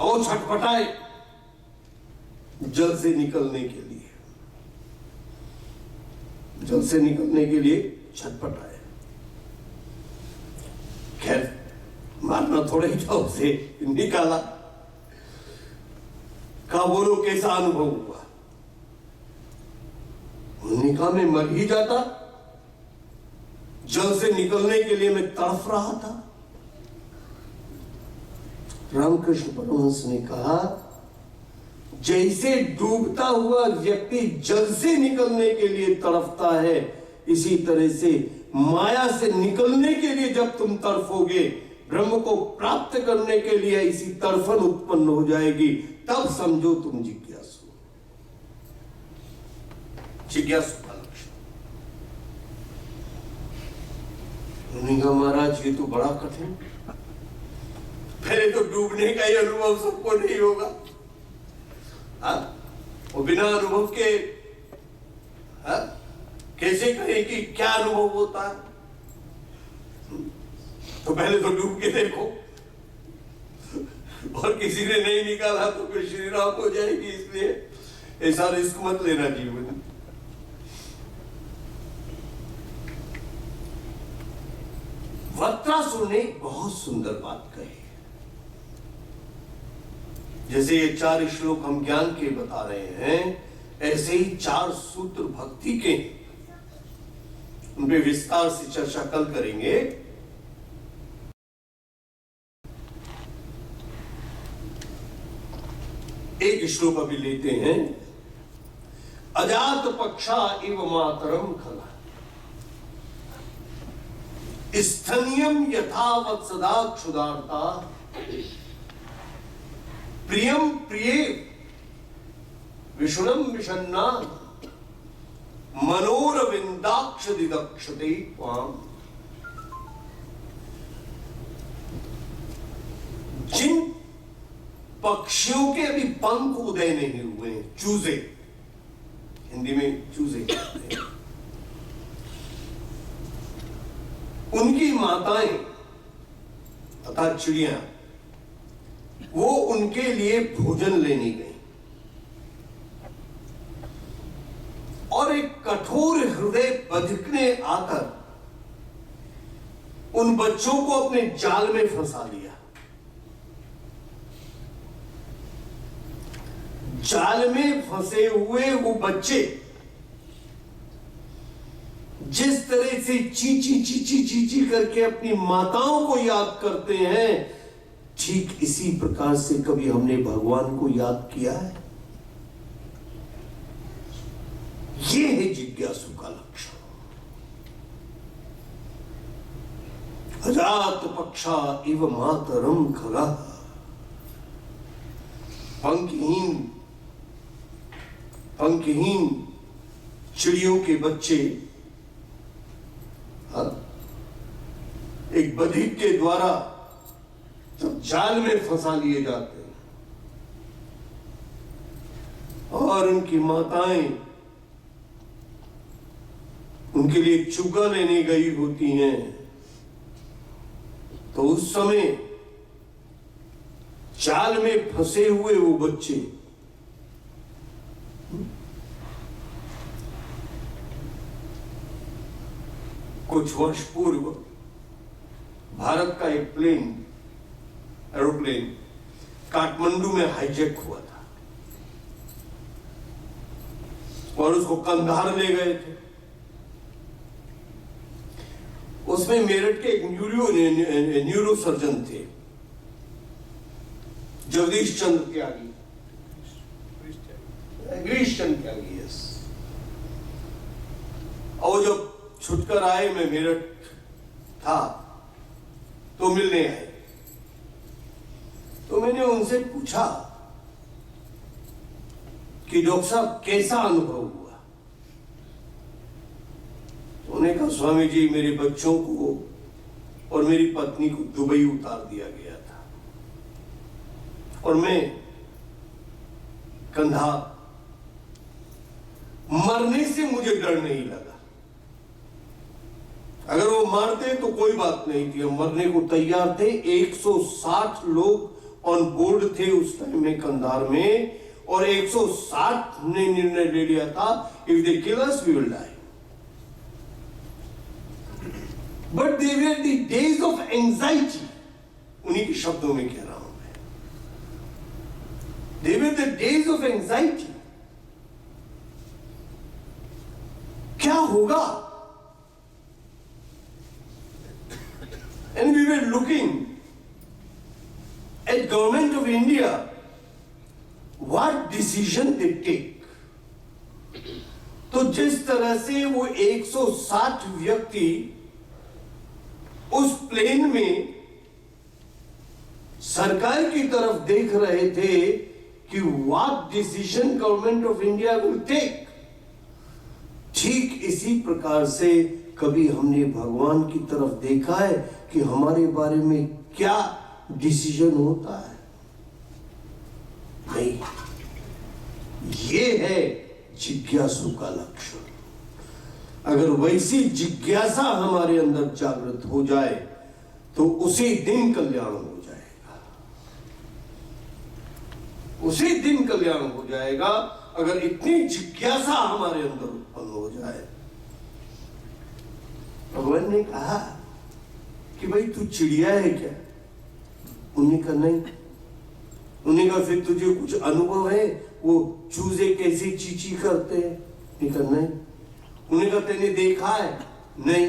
S1: और छटपटाए जल से निकलने के लिए, जल से निकलने के लिए छटपटाए। खैर मारना थोड़े ही था, उसे निकाला। कहा बोलो कैसा अनुभव हुआ? उन्होंने कहा मैं मर ही जाता, जल से निकलने के लिए मैं तड़फ रहा था। रामकृष्ण परमहंस ने कहा जैसे डूबता हुआ व्यक्ति जल से निकलने के लिए तड़फता है, इसी तरह से माया से निकलने के लिए जब तुम तड़फोगे, ब्रह्म को प्राप्त करने के लिए इसी तड़फन उत्पन्न हो जाएगी, तब समझो तुम जिज्ञासु। जिज्ञासु का लक्षण। उन्होंने कहा महाराज ये तो बड़ा कठिन, पहले तो डूबने का ही अनुभव सबको नहीं होगा, और बिना अनुभव के कैसे कहें कि क्या अनुभव होता है? तो पहले तो डूब के देखो, और किसी ने नहीं निकाला तो फिर श्री राम हो जाएगी। इसलिए ऐसा रिस्क मत लेना जीवन में। वक्रासुर ने बहुत सुंदर बात कही। जैसे ये 4 श्लोक हम ज्ञान के बता रहे हैं, ऐसे ही 4 सूत्र भक्ति के, उन पे विस्तार से चर्चा कल करेंगे। एक श्लोक अभी लेते हैं। अजात पक्षा इव मातरम खला स्थनियम यथावत सदा क्षुदार्ता प्रियम प्रिये विष्णुम विषन्ना मनोरविंदाक्ष दिदक्षते त्वाम। जिन पक्षियों के अभी पंख उदय नहीं हुए, चूजे, हिंदी में चूजे कहते हैं, उनकी माताएं तथा चिड़िया वो उनके लिए भोजन लेने गई, और एक कठोर हृदय बधिक ने आकर उन बच्चों को अपने जाल में फंसा लिया। जाल में फंसे हुए वो बच्चे जिस तरह से चींची चींची चींची करके अपनी माताओं को याद करते हैं, ठीक इसी प्रकार से कभी हमने भगवान को याद किया है? ये है जिज्ञासु का लक्षण। अजात पक्षा इव मातरम खला। पंखहीन चिड़ियों के बच्चे एक बधिक के द्वारा जब जाल में फंसा लिए जाते हैं, और उनकी माताएं उनके लिए चुगा लेने गई होती हैं, तो उस समय जाल में फंसे हुए वो बच्चे कुछ वर्ष पूर्व भारत का एक एरोप्लेन काठमांडू में हाईजैक हुआ था, और उसको कंधार ले गए थे। उसमें मेरठ के एक न्यूरो सर्जन थे, जगदीश चंद्र त्यागी, गिरीश चंद्र त्यागी। और जब छुटकर आए, मैं मेरठ था तो मिलने आए, तो मैंने उनसे पूछा कि डॉक्टर साहब कैसा अनुभव हुआ? तो उन्होंने कहा स्वामी जी मेरे बच्चों को और मेरी पत्नी को दुबई उतार दिया गया था, और मैं कंधा, मरने से मुझे डर नहीं लगा। अगर वो मारते तो कोई बात नहीं थी, हम मरने को तैयार थे। 160 लोग ऑन बोर्ड थे उस टाइम में कंधार में, और 160 ने निर्णय ले लिया था if they kill us we will die. But they were the days of anxiety, उन्हीं के शब्दों में कह रहा हूं मैं। They were the days of anxiety. क्या होगा? And we were looking at government of India, what decision they take. तो जिस तरह से वो 160 व्यक्ति उस प्लेन में सरकार की तरफ देख रहे थे कि what decision government of India will take, ठीक इसी प्रकार से कभी हमने भगवान की तरफ देखा है कि हमारे बारे में क्या डिसीजन होता है? नहीं। ये है जिज्ञासु का लक्षण। अगर वैसी जिज्ञासा हमारे अंदर जागृत हो जाए तो उसी दिन कल्याण हो जाएगा। उसी दिन कल्याण हो जाएगा अगर इतनी जिज्ञासा हमारे अंदर उत्पन्न हो जाए। भगवान ने कहा कि भाई तू चिड़िया है क्या? उन्होंने कहा नहीं। उन्होंने कहा फिर तुझे कुछ अनुभव है, वो चूजे कैसे चींची करते हैं? उन्होंने कहा नहीं। उन्होंने कहा तेने देखा है? नहीं।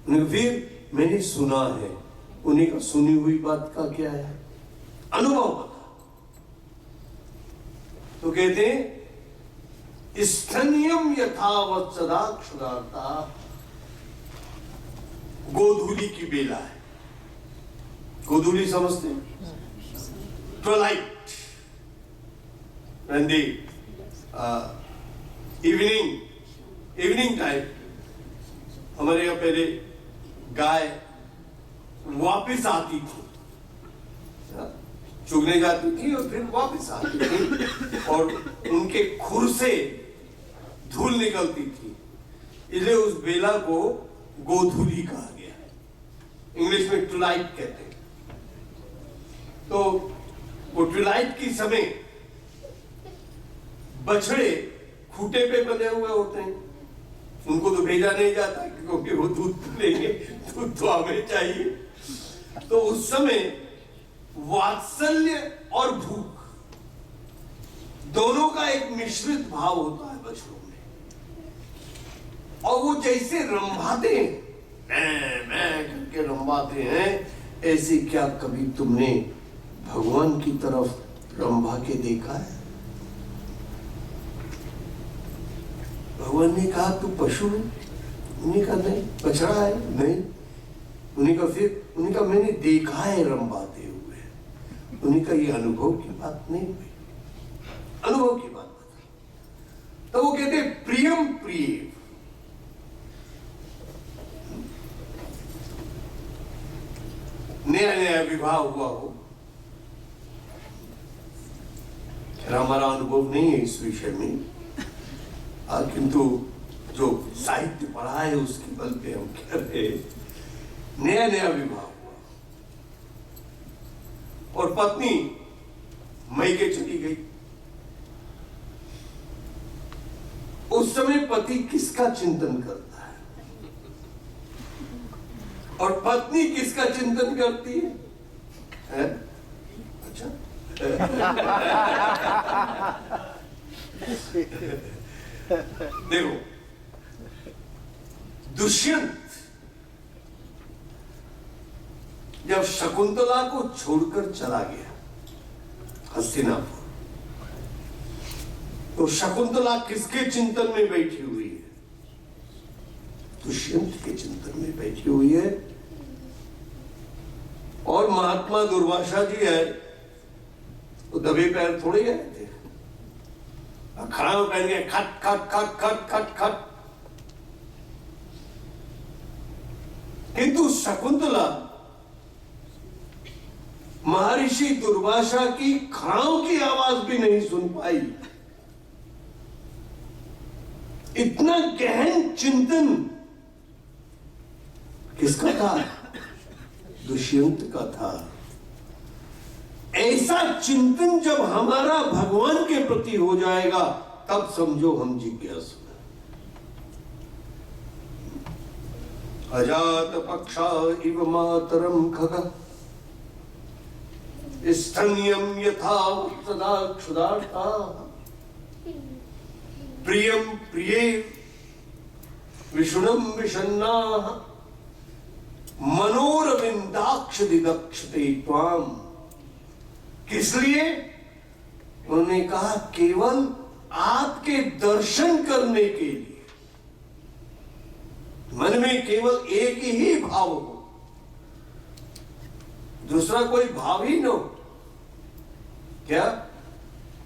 S1: उन्होंने कहा फिर मैंने सुना है। उन्होंने कहा सुनी हुई बात का क्या है? अनुभव बता। तो कहते हैं स्थनियम यथावत् सदा क्षुधार्ता, गोधूली की बेला है। गोधूली समझते हैं? Twilight, when the evening time, हमारे यहाँ पहले गाय वापस आती थी, चुगने जाती थी और फिर वापस आती थी और उनके खुर से धूल निकलती थी, इसलिए उस बेला को गोधूली कहा गया। इंग्लिश में ट्वेलाइट कहते हैं। तो वो ट्वेलाइट की समय बछड़े खूंटे पे बंधे हुए होते हैं, उनको तो भेजा नहीं जाता क्योंकि वो दूध लेंगे, दूध तो हमें चाहिए। तो उस समय वात्सल्य और भूख दोनों का एक मिश्रित भाव होता है बछड़ों में, और वो जैसे रंभाते हैं, मैं करके रंभाते हैं, ऐसे क्या कभी तुमने भगवान की तरफ रंभा के देखा है? भगवान ने कहा तू पशु है? उन्होंने कहा नहीं। बछड़ा है? नहीं। उन्होंने कहा फिर? उन्होंने कहा मैंने देखा है रंभाते हुए। उन्होंने कहा ये अनुभव की बात नहीं हुई, अनुभव की बात बता। तो वो कहते प्रियम प्रिय, नया नया विवाह हुआ हो, हमारा अनुभव नहीं है इस विषय में, किंतु जो साहित्य पढ़ा है उसके बल पे हम कह रहे, नया नया विवाह हुआ और पत्नी मैके चली गई। उस समय पति किसका चिंतन करता है और पत्नी किसका चिंतन करती है? अच्छा देखो, दुष्यंत जब शकुंतला को छोड़कर चला गया हस्तिनापुर, तो शकुंतला किसके चिंतन में बैठी हुई है? दुष्यंत के चिंतन में बैठी हुई है। और महात्मा दुर्वासा जी है, तो दबे पैर थोड़े गए थे, खड़ा पहन के खट खट खट खट खट खट। किंतु शकुंतला महर्षि दुर्वासा की खड़ाओं की आवाज भी नहीं सुन पाई। इतना गहन चिंतन किसका था? दुष्यंत का था। ऐसा चिंतन जब हमारा भगवान के प्रति हो जाएगा तब समझो हम जिज्ञासु हैं। अजात पक्षा इव मातरम खग स्तन्यम यथा तदा क्षुधार्ता प्रियम प्रिये विषुणम विषन्ना मनोरविंदाक्ष दिदक्षते त्वाम। किस लिए? उन्होंने कहा केवल आपके दर्शन करने के लिए। मन में केवल एक ही भाव हो, दूसरा कोई भाव ही न हो। क्या?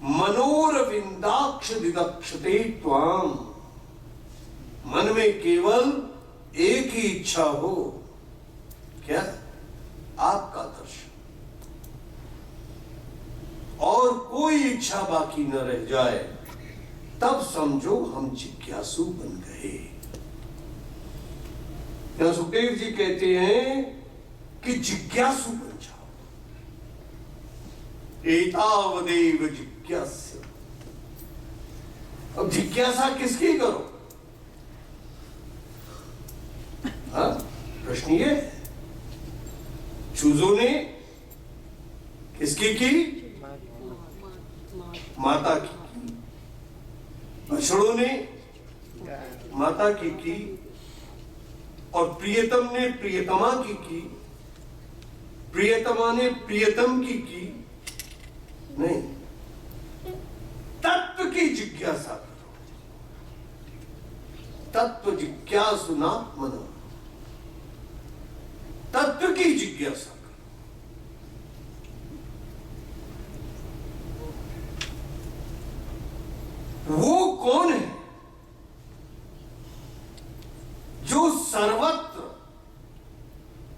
S1: मनोरविंदाक्ष दिदक्षते त्वाम। मन में केवल एक ही इच्छा हो, क्या? आपका दर्शन, और कोई इच्छा बाकी न रह जाए, तब समझो हम जिज्ञासु बन गए। यहां सुखदेव जी कहते हैं कि जिज्ञासु बन जाओ। एतावदेव जिज्ञास्य। अब जिज्ञासा किसकी करो? हाँ, प्रश्न ये, चूजों ने किसकी की? माता की। बछड़ों ने माता की और प्रियतम ने प्रियतमा की, प्रियतमा ने प्रियतम की। नहीं, तत्व की जिज्ञासा करो। तत्व जिज्ञासुनात्मना, तत्व की जिज्ञासा करो। वो कौन है जो सर्वत्र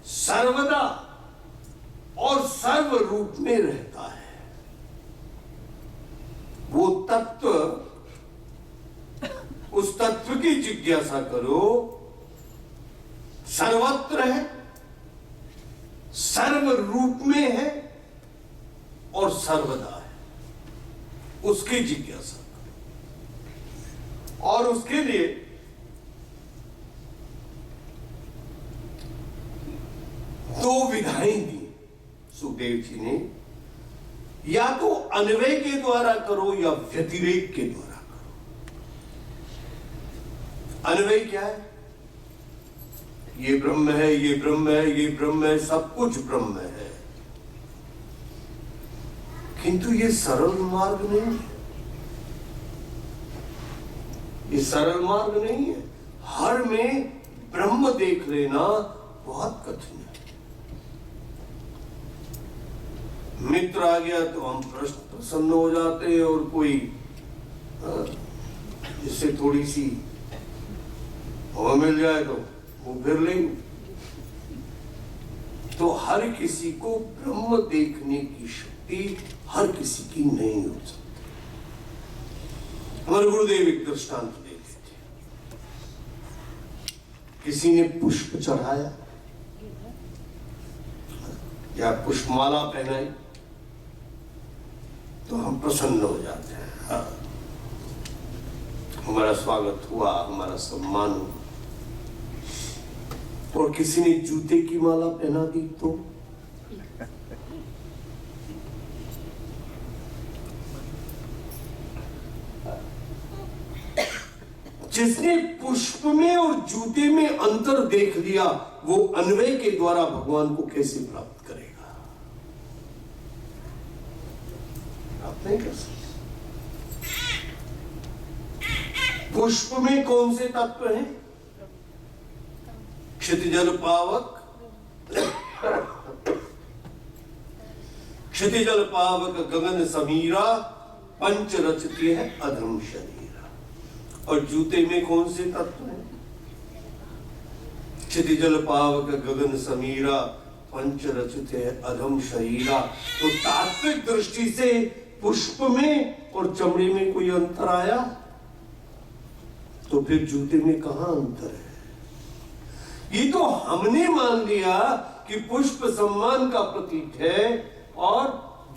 S1: सर्वदा और सर्व रूप में रहता है? वो तत्व, उस तत्व की जिज्ञासा करो। सर्वत्र है, सर्व रूप में है और सर्वदा है, उसकी जिज्ञासा करो। और उसके लिए दो विधाएं दी सुखदेव जी ने, या तो अन्वय के द्वारा करो या व्यतिरेक के द्वारा करो। अन्वय क्या है? ये ब्रह्म है, ये ब्रह्म है, ये ब्रह्म है, सब कुछ ब्रह्म है। किंतु ये सरल मार्ग नहीं है, ये सरल मार्ग नहीं है। हर में ब्रह्म देख लेना बहुत कठिन है। मित्र आ गया तो हम प्रसन्न हो जाते हैं, और कोई जिससे थोड़ी सी हवा मिल जाए तो वो फिर लेंगे। तो हर किसी को ब्रह्म देखने की शक्ति हर किसी की नहीं हो सकती। हमारे गुरुदेव एक दृष्टांत देते थे। किसी ने पुष्प चढ़ाया या पुष्पमाला पहनाई तो हम प्रसन्न हो जाते हैं। हाँ, हमारा स्वागत हुआ, हमारा सम्मान हुआ। और किसी ने जूते की माला पहना दी तो जिसने पुष्प में और जूते में अंतर देख लिया, वो अन्वय के द्वारा भगवान को कैसे प्राप्त करेगा? प्राप्त नहीं कर सकते। पुष्प में कौन से तत्व हैं? क्षितिजल पावक, क्षितिजल पावक गगन समीरा, पंच रचती है अधम शरीरा। और जूते में कौन से तत्व हैं? क्षितिजल पावक गगन समीरा, पंच रचित है अधम शरीरा। तो तात्विक दृष्टि से पुष्प में और चमड़े में कोई अंतर आया? तो फिर जूते में कहां अंतर है? ये तो हमने मान लिया कि पुष्प सम्मान का प्रतीक है और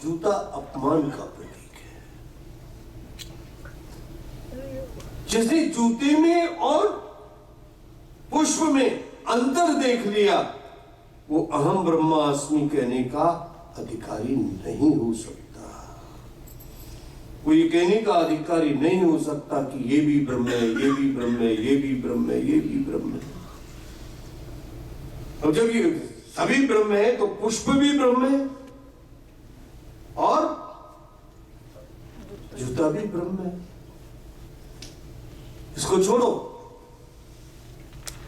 S1: जूता अपमान का प्रतीक है। जिसने जूते में और पुष्प में अंतर देख लिया, वो अहम ब्रह्मास्मि कहने का अधिकारी नहीं हो सकता। वो ये कहने का अधिकारी नहीं हो सकता कि ये भी ब्रह्म है, ये भी ब्रह्म है, ये भी ब्रह्म है, ये भी ब्रह्म है। और जब ये सभी ब्रह्म है तो पुष्प भी ब्रह्म है और जूता भी ब्रह्म है। इसको छोड़ो,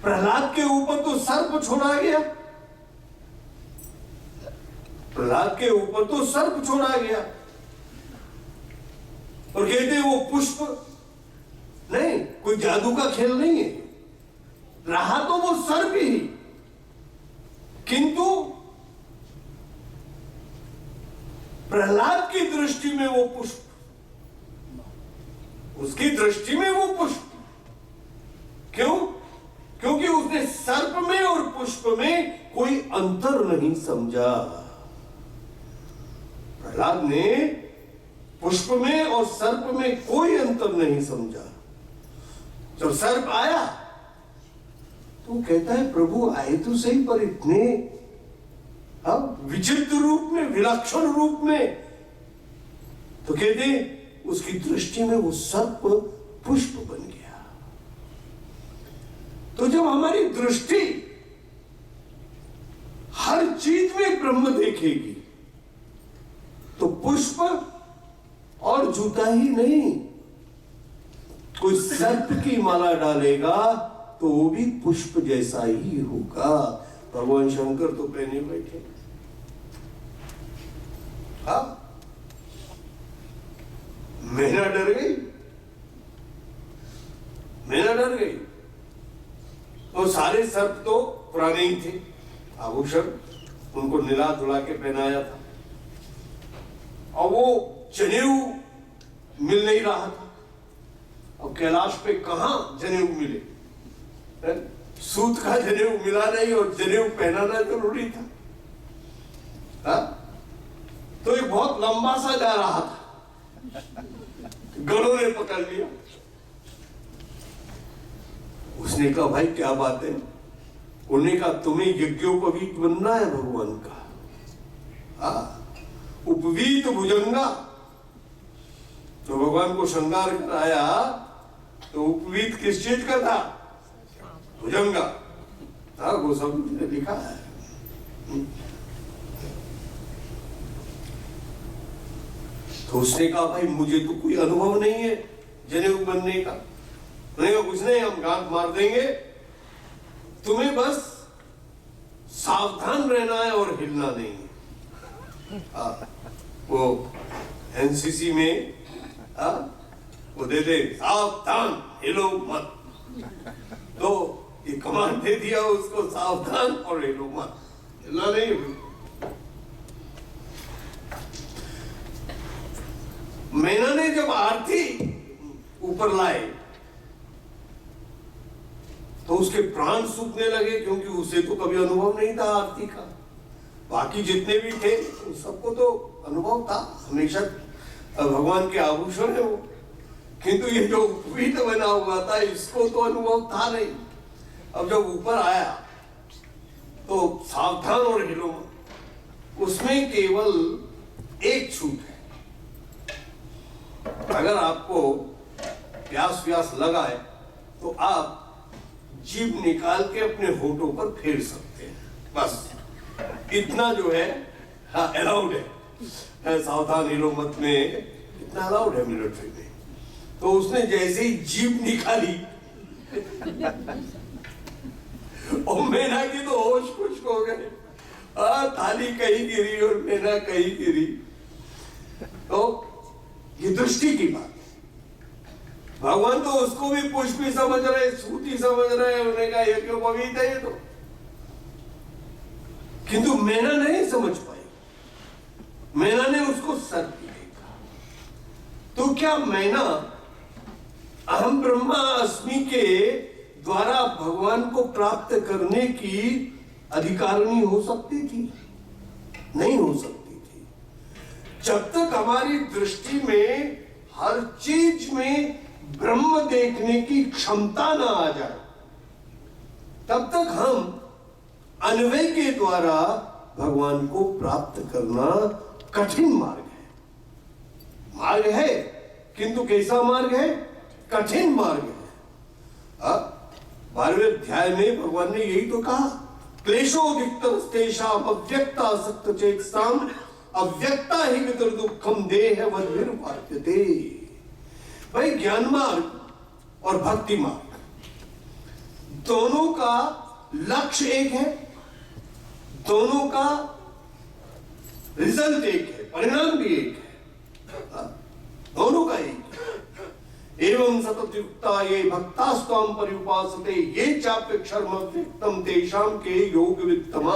S1: प्रहलाद के ऊपर तो सर्प छोड़ा गया, प्रहलाद के ऊपर तो सर्प छोड़ा गया और कहते हैं वो पुष्प नहीं, कोई जादू का खेल नहीं है, रहा तो वो सर्प ही, किंतु प्रहलाद की दृष्टि में वो पुष्प, उसकी दृष्टि में वो पुष्प। क्यों? क्योंकि उसने सर्प में और पुष्प में कोई अंतर नहीं समझा। प्रहलाद ने पुष्प में और सर्प में कोई अंतर नहीं समझा। जब सर्प आया तो कहता है प्रभु आए तो सही, पर इतने विचित्र रूप में, विलक्षण रूप में। तो कहते उसकी दृष्टि में वो सर्प पुष्प बन गया। तो जब हमारी दृष्टि हर चीज में ब्रह्म देखेगी तो पुष्प और जूता ही नहीं, कोई सर्प की माला डालेगा तो वो भी पुष्प जैसा ही होगा। भगवान शंकर तो पहने बैठे। हाँ, मैना डर गई, मैना डर गई। तो सारे सर्प तो पुराने ही थे, आभूषण उनको निला धुला के पहनाया था, और वो जनेऊ मिल नहीं रहा था। अब कैलाश पे कहां जनेऊ मिले, सूत का जनेऊ मिला नहीं और जनेऊ पहनाना जरूरी था। हा? तो एक बहुत लंबा सा जा रहा था, गलों ने पकड़ लिया। उसने कहा भाई क्या बात है? उन्होंने कहा तुम्हें यज्ञोपवीत बनना है भगवान का, उपवीत भुजंगा। तो भगवान को श्रृंगार कराया तो उपवीत किस चीज का था? भुजंगा था, वो सब लिखा है। तो उसने कहा भाई मुझे तो कोई अनुभव नहीं है जनेऊ बनने का। मैंने कहा कुछ नहीं, हम गांठ मार देंगे, तुम्हें बस सावधान रहना है और हिलना नहीं है। वो एनसीसी में वो दे दे सावधान हिलो मत, तो ये कमांड दे दिया उसको, सावधान और हिलो मत, हिलना नहीं। मैना ने जब आरती ऊपर लाए तो उसके प्राण सूखने लगे, क्योंकि उसे तो कभी अनुभव नहीं था आरती का। बाकी जितने भी थे उन सबको तो अनुभव था, हमेशा भगवान के आभूषण है वो, किंतु ये जो उपवीत बना हुआ था इसको तो अनुभव था नहीं। अब जब ऊपर आया तो सावधान और हिलो, उसमें केवल एक छूट है। अगर आपको प्यास व्यास लगाए तो आप जीभ निकाल के अपने होठों पर फेर सकते हैं, बस इतना जो है अलाउड है। सावधान हिलो मत में इतना अलाउड है मिलिट्री में। तो उसने जैसे ही जीभ निकाली और मैना की तो होश कुछ हो गए, थाली कहीं गिरी और मैना कहीं गिरी। तो ये दृष्टि की बात है। भगवान तो उसको भी पुष्पी समझ रहे, सूती समझ रहे, उन्होंने कहा ये क्यों पवित्र है ये तो, किंतु मैना नहीं समझ पाई। मैना ने उसको सर्प देखा। तो क्या मैना अहम ब्रह्मा अस्मि के द्वारा भगवान को प्राप्त करने की अधिकारिणी हो सकती थी? नहीं हो सकती थी। जब तक हमारी दृष्टि में हर चीज में ब्रह्म देखने की क्षमता ना आ जाए, तब तक हम अन्वय के द्वारा भगवान को प्राप्त करना कठिन मार्ग है। मार्ग है, किंतु कैसा मार्ग है? कठिन मार्ग है। 12वें अध्याय में भगवान ने यही तो कहा, क्लेशोदिक्तस्तेषाम् अव्यक्तासक्त चेतसाम् अव्यक्ता ही वितर दुखम देह वद्भिर्वाप्यते। भाई ज्ञान मार्ग और भक्ति मार्ग दोनों का लक्ष्य एक है, दोनों का रिजल्ट एक है, परिणाम भी एक है, दोनों का एक है। एवं सतत युक्ता ये भक्तास्त्वाम पर्युपासते ये चाप्यक्षरम अव्यक्तम तेषाम के योग वित्तमा।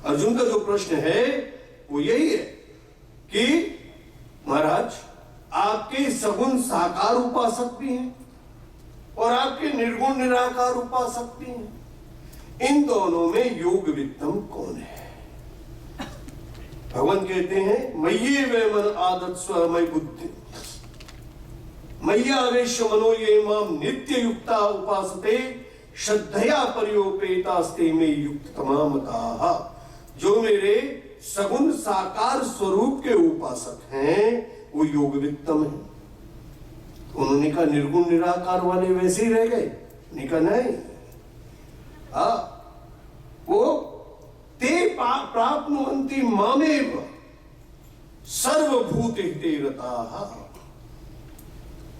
S1: अर्जुन का जो प्रश्न है वो यही है कि महाराज आपके सगुण साकार उपासक भी हैं और आपके निर्गुण निराकार उपासक भी हैं, इन दोनों में योग वित्तम कौन है? भगवान कहते हैं मय्ये वे मन आदत्स्व मयि बुद्धि मय्या आवेश मनो ये माम नित्य युक्ता उपासते श्रद्धया पर्योपेतास्ते में युक्त तमामताः। जो मेरे सगुण साकार स्वरूप के उपासक हैं वो योग वित्तम है। उन्होंने कहा निर्गुण निराकार वाले वैसे ही रह गए? निका नहीं, वो ते प्राप्नुवन्ति मामेव सर्वभूत हिते रताः।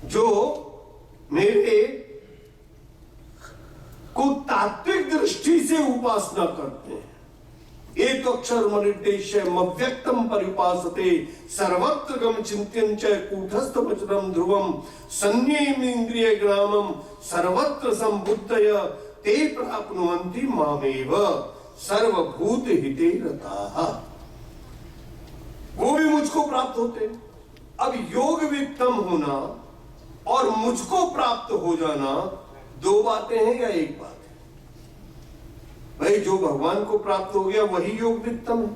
S1: जो मेरे को तात्विक दृष्टि से उपासना करते हैं, एक अक्षर मनिर्देश्य अव्यक्तम परिपासते सर्वत्र गम चिंत्यं च कूटस्थ वचनम ध्रुवम संयमेन्द्रिय ग्रामम सर्वत्र संबुद्धय ते प्राप्नुवन्ति मामेव सर्वभूत हिते रताः। वो भी मुझको प्राप्त होते। अब योग वित्तम होना और मुझको प्राप्त हो जाना दो बातें हैं या एक बात है? भाई जो भगवान को प्राप्त हो गया वही योग वित्तम है,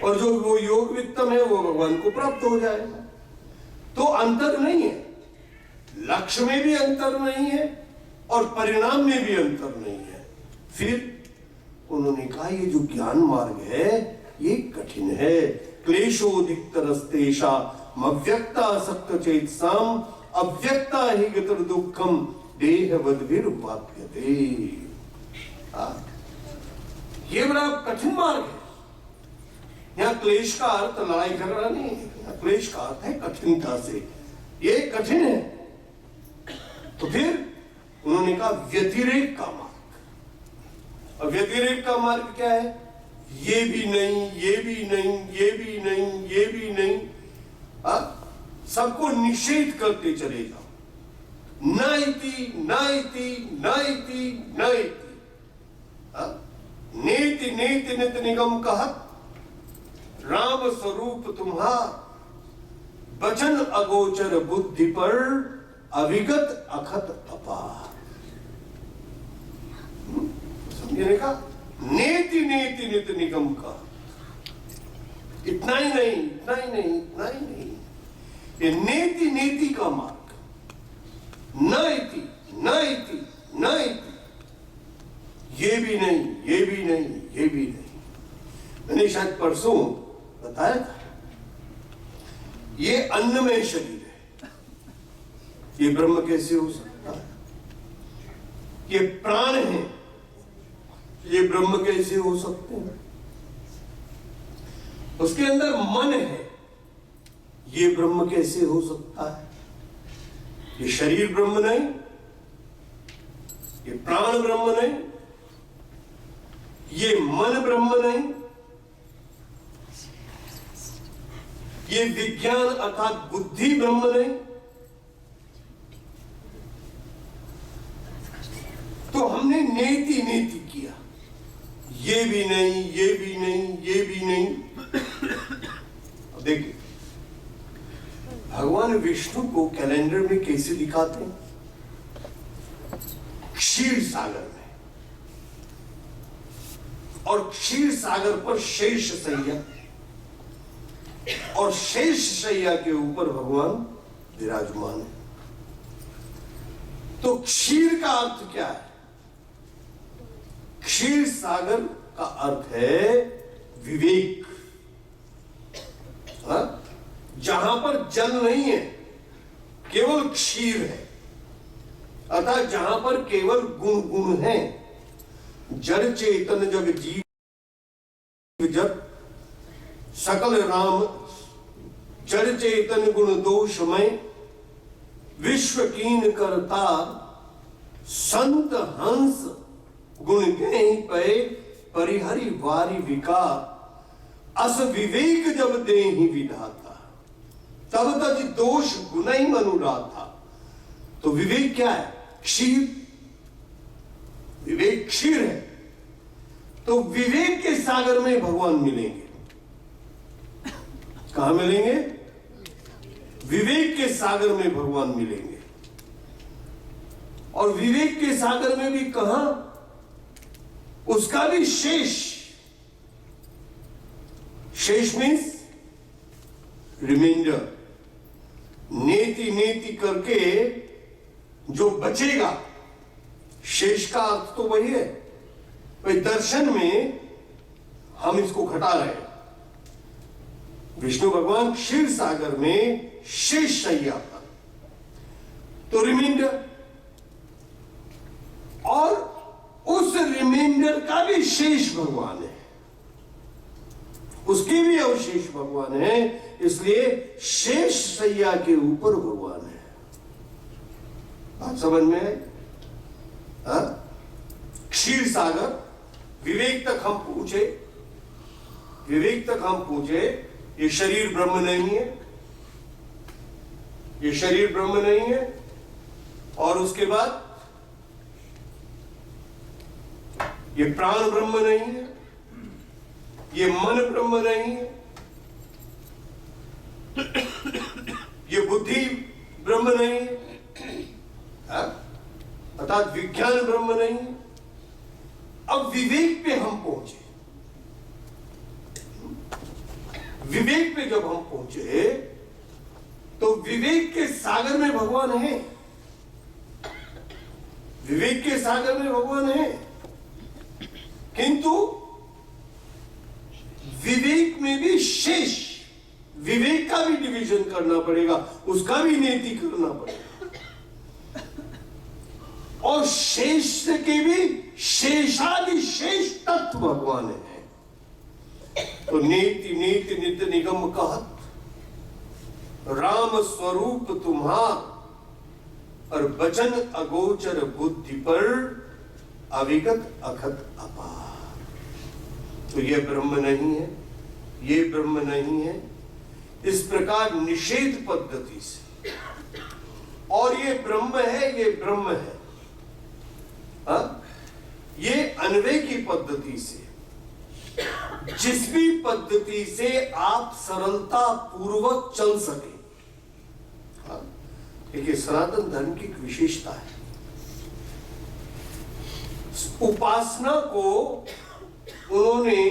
S1: और जो वो योग वित्तम है वो भगवान को प्राप्त हो जाएगा। तो अंतर नहीं है, लक्ष्य में भी अंतर नहीं है और परिणाम में भी अंतर नहीं है। फिर उन्होंने कहा ये जो ज्ञान मार्ग है ये कठिन है। क्लेशोदिक्तरस्तेषाम् अव्यक्तासक्त चेतसाम् अव्यक्ता ही गतर दुखम देहवद्भिर्वाप्यते। ये बड़ा कठिन मार्ग है। यहाँ क्लेश का अर्थ लड़ाई झगड़ा नहीं है, क्लेश का अर्थ है कठिनता से, ये कठिन है। तो फिर उन्होंने कहा व्यतिरेक का मार्ग। अब व्यतिरेक का मार्ग क्या है? ये भी नहीं, ये भी नहीं, ये भी नहीं, ये भी नहीं, सबको निषेध करते चले जाओ। नाइति नाइति नाइति नाइति नेति नेति नित निगम कहत राम स्वरूप तुम्हार वचन अगोचर बुद्धि पर अविगत अखत अपार। समझने का नेति नेति नित निगम का इतना ही नहीं, इतना ही नहीं, इतना ही नहीं, ये नेति नेति का मार्ग, नाइति नाइति नाइति, ये भी नहीं, ये भी नहीं, ये भी नहीं। मैंने शायद परसों बताया था, ये अन्नमय शरीर है, ये ब्रह्म कैसे हो सकता है? ये प्राण है, ये ब्रह्म कैसे हो सकते हैं? उसके अंदर मन है, ये ब्रह्म कैसे हो सकता है? ये शरीर ब्रह्म नहीं, ये प्राण ब्रह्म नहीं, ये मन ब्रह्म नहीं, ये विज्ञान अर्थात बुद्धि ब्रह्म नहीं। तो हमने नेति नेति किया, ये भी नहीं, ये भी नहीं, ये भी नहीं। अब देखिए भगवान विष्णु को कैलेंडर में कैसे दिखाते हैं? क्षीर सागर में, और क्षीर सागर पर शेष शैया, और शेष शैया के ऊपर भगवान विराजमान है। तो क्षीर का अर्थ क्या है? क्षीर सागर का अर्थ है विवेक। जहां पर जल नहीं है, केवल क्षीर है, अतः जहां पर केवल गुण गुण है, जड़ चेतन जग जीव जब सकल राम, जड़ चेतन गुण दोषमय विश्व कीन करता, संत हंस गुण गहि पे परिहरि वारी विकार, अस विवेक जब देहि विधाता, तब तज दोष गुण ही अनुराधा। तो विवेक क्या है? क्षीर। विवेक क्षीर है। तो विवेक के सागर में भगवान मिलेंगे। कहां मिलेंगे? विवेक के सागर में भगवान मिलेंगे। और विवेक के सागर में भी कहां? उसका भी शेष। शेष मीन्स रिमाइंडर। नेति नेति करके जो बचेगा, शेष का अर्थ तो वही है। भाई दर्शन में हम इसको घटा रहे हैं। विष्णु भगवान क्षीर सागर में शेष शैया पर, तो रिमाइंडर, और उस रिमाइंडर का भी शेष भगवान है, उसके भी अवशेष भगवान है, इसलिए शेष शैया के ऊपर भगवान है। बात समझ में है? क्षीर सागर, विवेक तक हम पूछे, विवेक तक हम पूछे, ये शरीर ब्रह्म नहीं है, ये शरीर ब्रह्म नहीं है, और उसके बाद ये प्राण ब्रह्म नहीं है, ये मन ब्रह्म नहीं है, ये बुद्धि ब्रह्म नहीं है, अर्थात विज्ञान ब्रह्म नहीं है। अब विवेक पे हम पहुंचे। विवेक पे जब हम पहुंचे तो विवेक के सागर में भगवान है। विवेक के सागर में भगवान है, किंतु विवेक में भी शेष, विवेक का भी डिवीजन करना पड़ेगा, उसका भी नेति करना पड़ेगा, और शेष के भी शेषादि शेष तत्व भगवान है। तो नेति नेति नित्य निगम कहत, राम स्वरूप तुम्हार, और वचन अगोचर बुद्धि पर अविगत अखत अपार। तो यह ब्रह्म नहीं है, ये ब्रह्म नहीं है, इस प्रकार निषेध पद्धति से, और ये ब्रह्म है, ये ब्रह्म है, ये अन्वय की पद्धति से, जिस भी पद्धति से आप सरलता पूर्वक चल सके। देखिए, सनातन धर्म की एक विशेषता है, उपासना को उन्होंने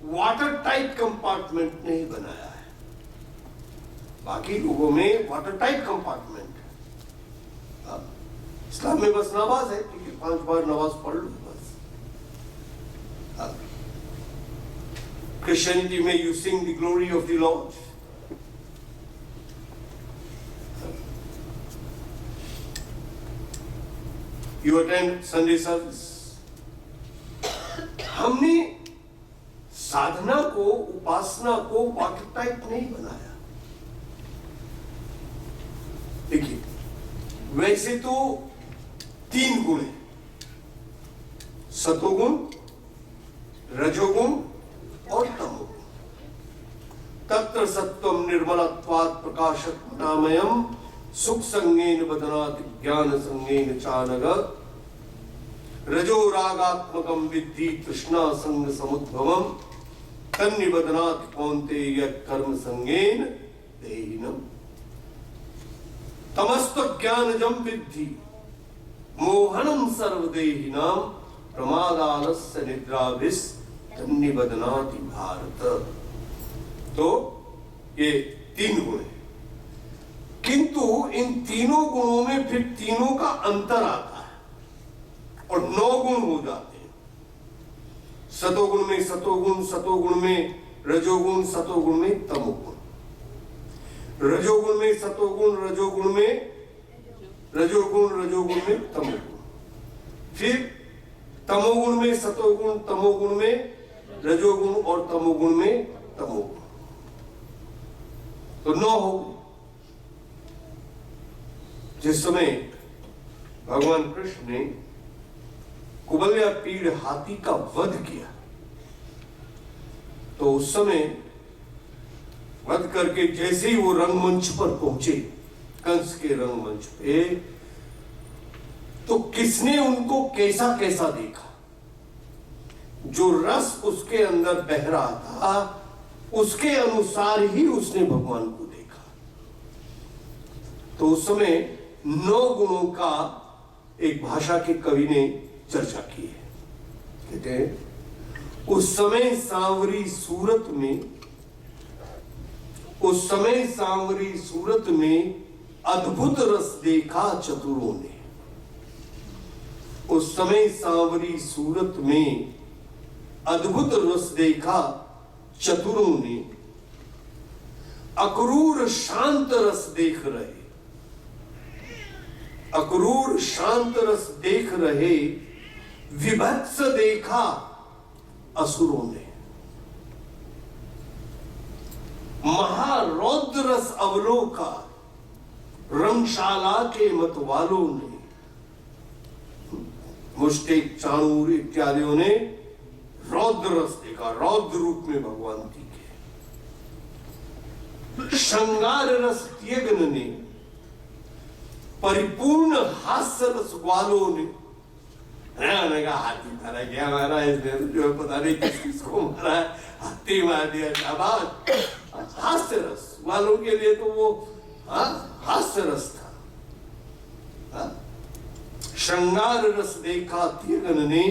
S1: वाटर टाइट कंपार्टमेंट नहीं बनाया है। बाकी लोगों में वाटर टाइट कंपार्टमेंट है। इस्लाम में बस नमाज है, ठीक है, 5 बार नमाज पढ़ लो बस। Christianity में you sing the glory of the Lord. You attend Sunday service. हमने साधना को, उपासना को वाटर टाइप नहीं बनाया। देखिए, वैसे तो 3 गुण है, सतोगुण, रजोगुण और तमोगुण। तत्र सत्वम निर्मलत्वात् प्रकाशत्वनामयम् सुख संगेन बदनाति ज्ञान संगेन चानग, रजो रागात्मकम विद्धि तृष्णा संग समुद्भवम, तन्निबदनाति कौन्तेय कर्म संगेन देहिनम्, तमस्त्व ज्ञानजं विद्धि मोहनम सर्वदेहिनां, प्रमादालस्य निद्राभिस् तन्निबदनाति भारत। तो ये 3 गुण है, किंतु इन तीनों गुणों में फिर तीनों का अंतर आता है और 9 गुण हो जाते हैं। सतोगुण में सतोगुण, सतोगुण में रजोगुण, सतोगुण में तमोगुण, रजोगुण में सतोगुण, रजोगुण में रजोगुण, रजोगुण में तमोगुण, फिर तमोगुण में सतोगुण, तमोगुण में रजोगुण और तमोगुण में तमोगुण, तो 9 हो गए। जिस समय भगवान कृष्ण ने कुबल्या पीड़ हाथी का वध किया, तो उस समय वध करके जैसे ही वो रंगमंच पर पहुंचे, कंस के रंगमंच पे, तो किसने उनको कैसा कैसा देखा। जो रस उसके अंदर बह रहा था, उसके अनुसार ही उसने भगवान को देखा। तो उस समय 9 गुणों का एक भाषा के कवि ने चर्चा की है। कहते हैं उस समय सांवरी सूरत में, उस समय सांवरी सूरत में अद्भुत रस देखा चतुरों ने। उस समय सांवरी सूरत में अद्भुत रस देखा चतुरों ने। अक्रूर शांत रस देख रहे, अक्रूर शांत रस देख रहे, विभत्स देखा असुरों ने। महारौद्र रस अवलोका रंगशाला के मतवालों ने। मुष्टिक, चाणूर इत्यादियों ने रौद्र रस देखा, रौद्र रूप में भगवान दिखे। श्रृंगार रस त्यगन ने, परिपूर्ण हास्य रस ग्वालों ने। कहा हाथी मारा गया, मारा इसने, जो पता नहीं किस किसको मारा है, हाथी मार दिया, शाबाश। हास्य रस ग्वालों के लिए तो वो हास्य रस था। श्रृंगार रस देखा त्यगन ने,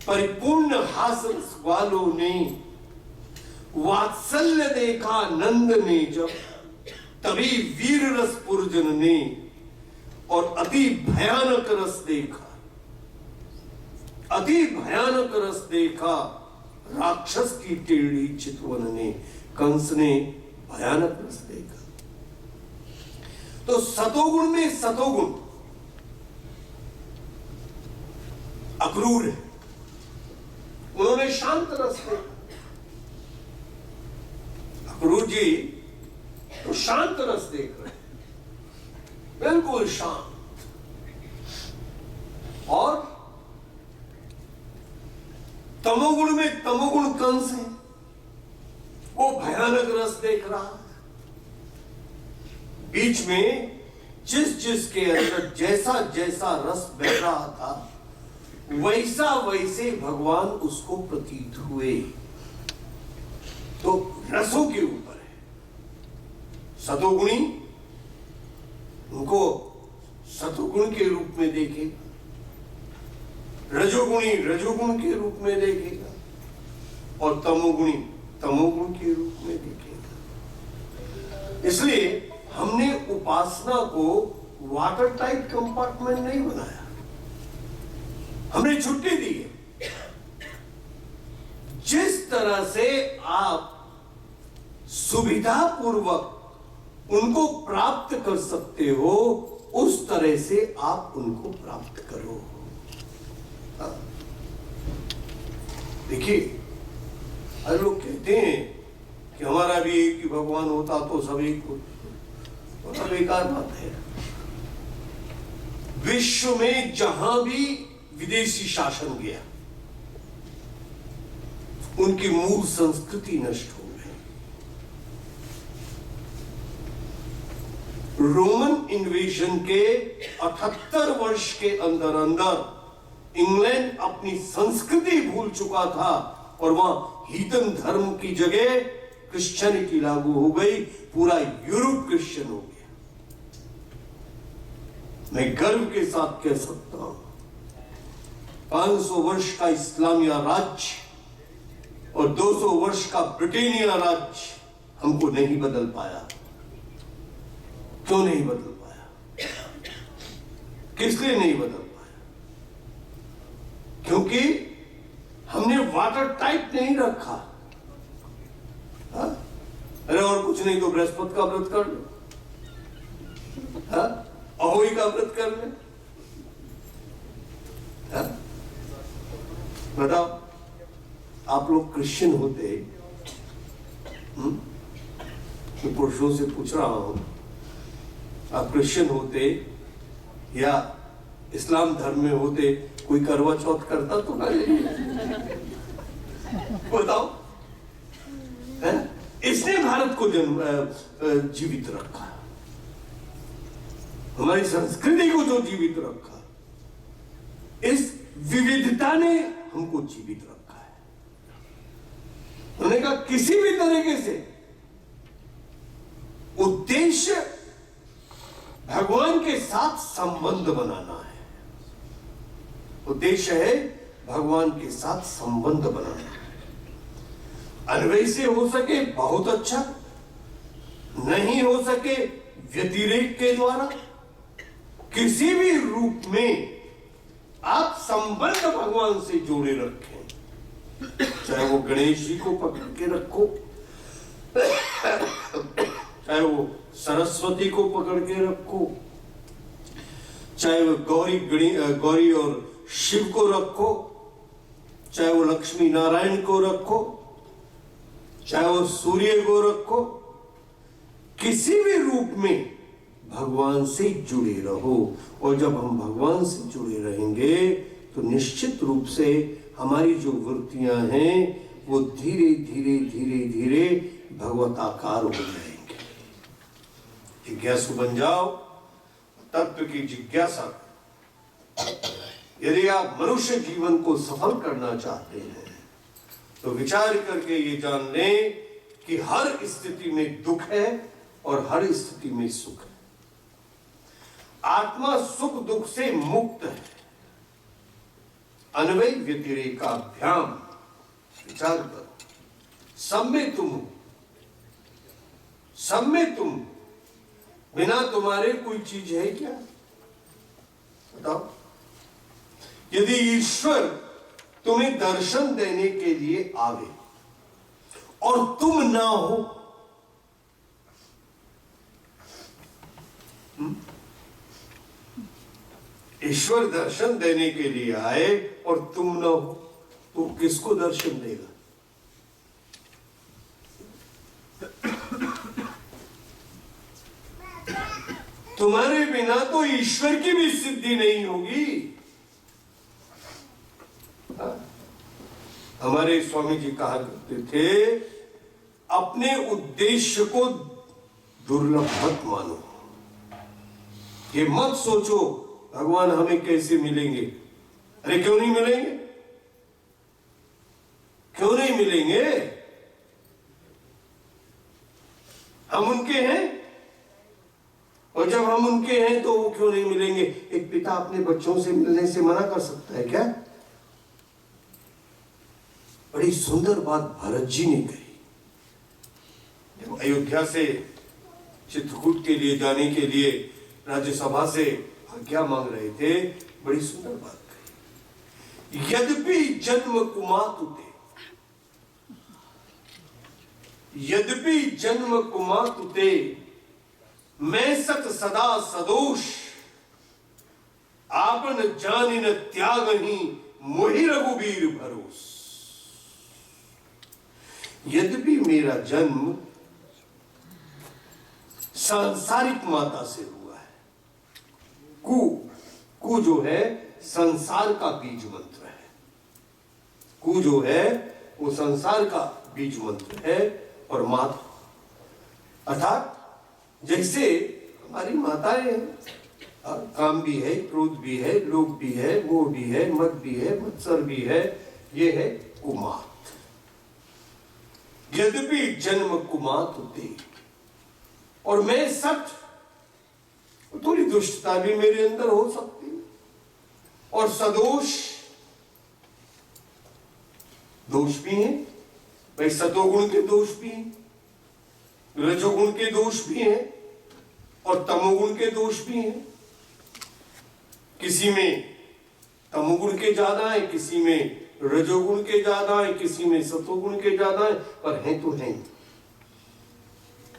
S1: परिपूर्ण हास्य रस ग्वालों ने। वात्सल्य देखा नंद ने जब, तभी वीर रस पुरजन ने। और अति भयानक रस देखा, अति भयानक रस देखा राक्षस की टेढ़ी चितवन ने। कंस ने भयानक रस देखा। तो सतोगुण में सतोगुण अक्रूर है, उन्होंने शांत रस देखा। अक्रूर जी तो शांत रस देख रहे, बिल्कुल शांत। और तमोगुण में तमोगुण कंस है, वो भयानक रस देख रहा है। बीच में जिस जिसके अंदर जैसा जैसा रस बह रहा था, वैसा वैसे भगवान उसको प्रतीत हुए। तो रसों के ऊपर है। सतोगुणी उनको सतोगुण के रूप में देखेगा, रजोगुणी रजोगुण के रूप में देखेगा, और तमोगुणी तमोगुण के रूप में देखेगा। इसलिए हमने उपासना को वाटर टाइट कंपार्टमेंट नहीं बनाया, हमने छुट्टी दी है। जिस तरह से आप सुविधा पूर्वक उनको प्राप्त कर सकते हो, उस तरह से आप उनको प्राप्त करो। देखिए, हर लोग कहते हैं कि हमारा भी एक ही भगवान होता तो सभी को, तो बेकार बात है। विश्व में जहां भी विदेशी शासन गया, उनकी मूल संस्कृति नष्ट हो गई। रोमन इन्वेजन के 78 वर्ष के अंदर अंदर इंग्लैंड अपनी संस्कृति भूल चुका था, और वहां हीथन धर्म की जगह क्रिश्चियनिटी लागू हो गई। पूरा यूरोप क्रिश्चियन हो गया। मैं गर्व के साथ कह सकता हूं, 500 वर्ष का इस्लामिया राज्य और 200 वर्ष का ब्रिटेनिया राज्य हमको नहीं बदल पाया। क्यों नहीं बदल पाया? किस लिए नहीं बदल पाया? क्योंकि हमने टाइट नहीं रखा। हाँ? अरे और कुछ नहीं तो बृहस्पति का व्रत कर लो, हाँ? अहोई का व्रत कर ले। हाँ? बताओ, आप लोग क्रिश्चियन होते, मैं पुरुषों से पूछ रहा हूं, आप क्रिश्चियन होते या इस्लाम धर्म में होते, कोई करवा चौथ करता तो ना? बताओ, है? इसने भारत को जीवित रखा, हमारी संस्कृति को जो जीवित रखा, इस विविधता ने हमको जीवित रखा है। उन्होंने कहा किसी भी तरीके से उद्देश्य भगवान के साथ संबंध बनाना है। उद्देश्य है भगवान के साथ संबंध बनाना। अन्वय से हो सके बहुत अच्छा, नहीं हो सके व्यतिरेक के द्वारा, किसी भी रूप में आप संबंध भगवान से जोड़े रखें। चाहे वो गणेश जी को पकड़ के रखो, चाहे वो सरस्वती को पकड़ के रखो, चाहे वो गौरी और शिव को रखो, चाहे वो लक्ष्मी नारायण को रखो, चाहे वो सूर्य को रखो, किसी भी रूप में भगवान से जुड़े रहो। और जब हम भगवान से जुड़े रहेंगे तो निश्चित रूप से हमारी जो वृत्तियां हैं वो धीरे धीरे धीरे धीरे भगवताकार हो जाएंगे। जिज्ञासु बन जाओ, तत्व की जिज्ञासा। यदि आप मनुष्य जीवन को सफल करना चाहते हैं तो विचार करके ये जान लें कि हर स्थिति में दुख है और हर स्थिति में सुख है। आत्मा सुख दुख से मुक्त है। अन्वय व्यतिरेकाभ्याम, विचार करो, सब में तुम हो, सब में तुम, बिना तुम्हारे कोई चीज है क्या? बताओ। यदि ईश्वर तुम्हें दर्शन देने के लिए आवे और तुम ना हो, ईश्वर दर्शन देने के लिए आए और तुम ना हो, तो किसको दर्शन देगा? तुम्हारे बिना तो ईश्वर की भी सिद्धि नहीं होगी। हमारे स्वामी जी कहा करते थे, अपने उद्देश्य को दुर्लभ मत मानो। ये मत सोचो भगवान हमें कैसे मिलेंगे। अरे क्यों नहीं मिलेंगे? क्यों नहीं मिलेंगे? हम उनके हैं, और जब हम उनके हैं तो वो क्यों नहीं मिलेंगे? एक पिता अपने बच्चों से मिलने से मना कर सकता है क्या? बड़ी सुंदर बात भरत जी ने कही। जब अयोध्या से चित्रकूट के लिए जाने के लिए राज्यसभा से आज्ञा मांग रहे थे, बड़ी सुंदर बात कही। यद्यपि जन्म कुमातुते, यद्यपि जन्म कुमातुते, मैं सत सदा सदोष, आपन जानिन त्यागहि मोहि रघुबीर भरोस। यद्यपि मेरा जन्म सांसारिक माता से हुआ है, कु जो है संसार का बीज मंत्र है, कु जो है वो संसार का बीज मंत्र है, और माता अर्थात जैसे हमारी माताएं हैं, काम भी है, क्रोध भी है, लोभ भी है, मोह भी है, मद भी है, मत्सर भी है, ये है कुमात। यद्यपि जन्म कुमात होते, और मैं सच, थोड़ी दुष्टता भी मेरे अंदर हो सकती है, और सदोष, दोष भी है भाई, सतोगुण के दोष भी हैं, रजोगुण के दोष भी हैं, और तमोगुण के दोष भी हैं। किसी में तमोगुण के ज्यादा है, किसी में रजोगुण के ज्यादा हैं, किसी में सतोगुण के ज्यादा हैं, पर हैं तो हैं।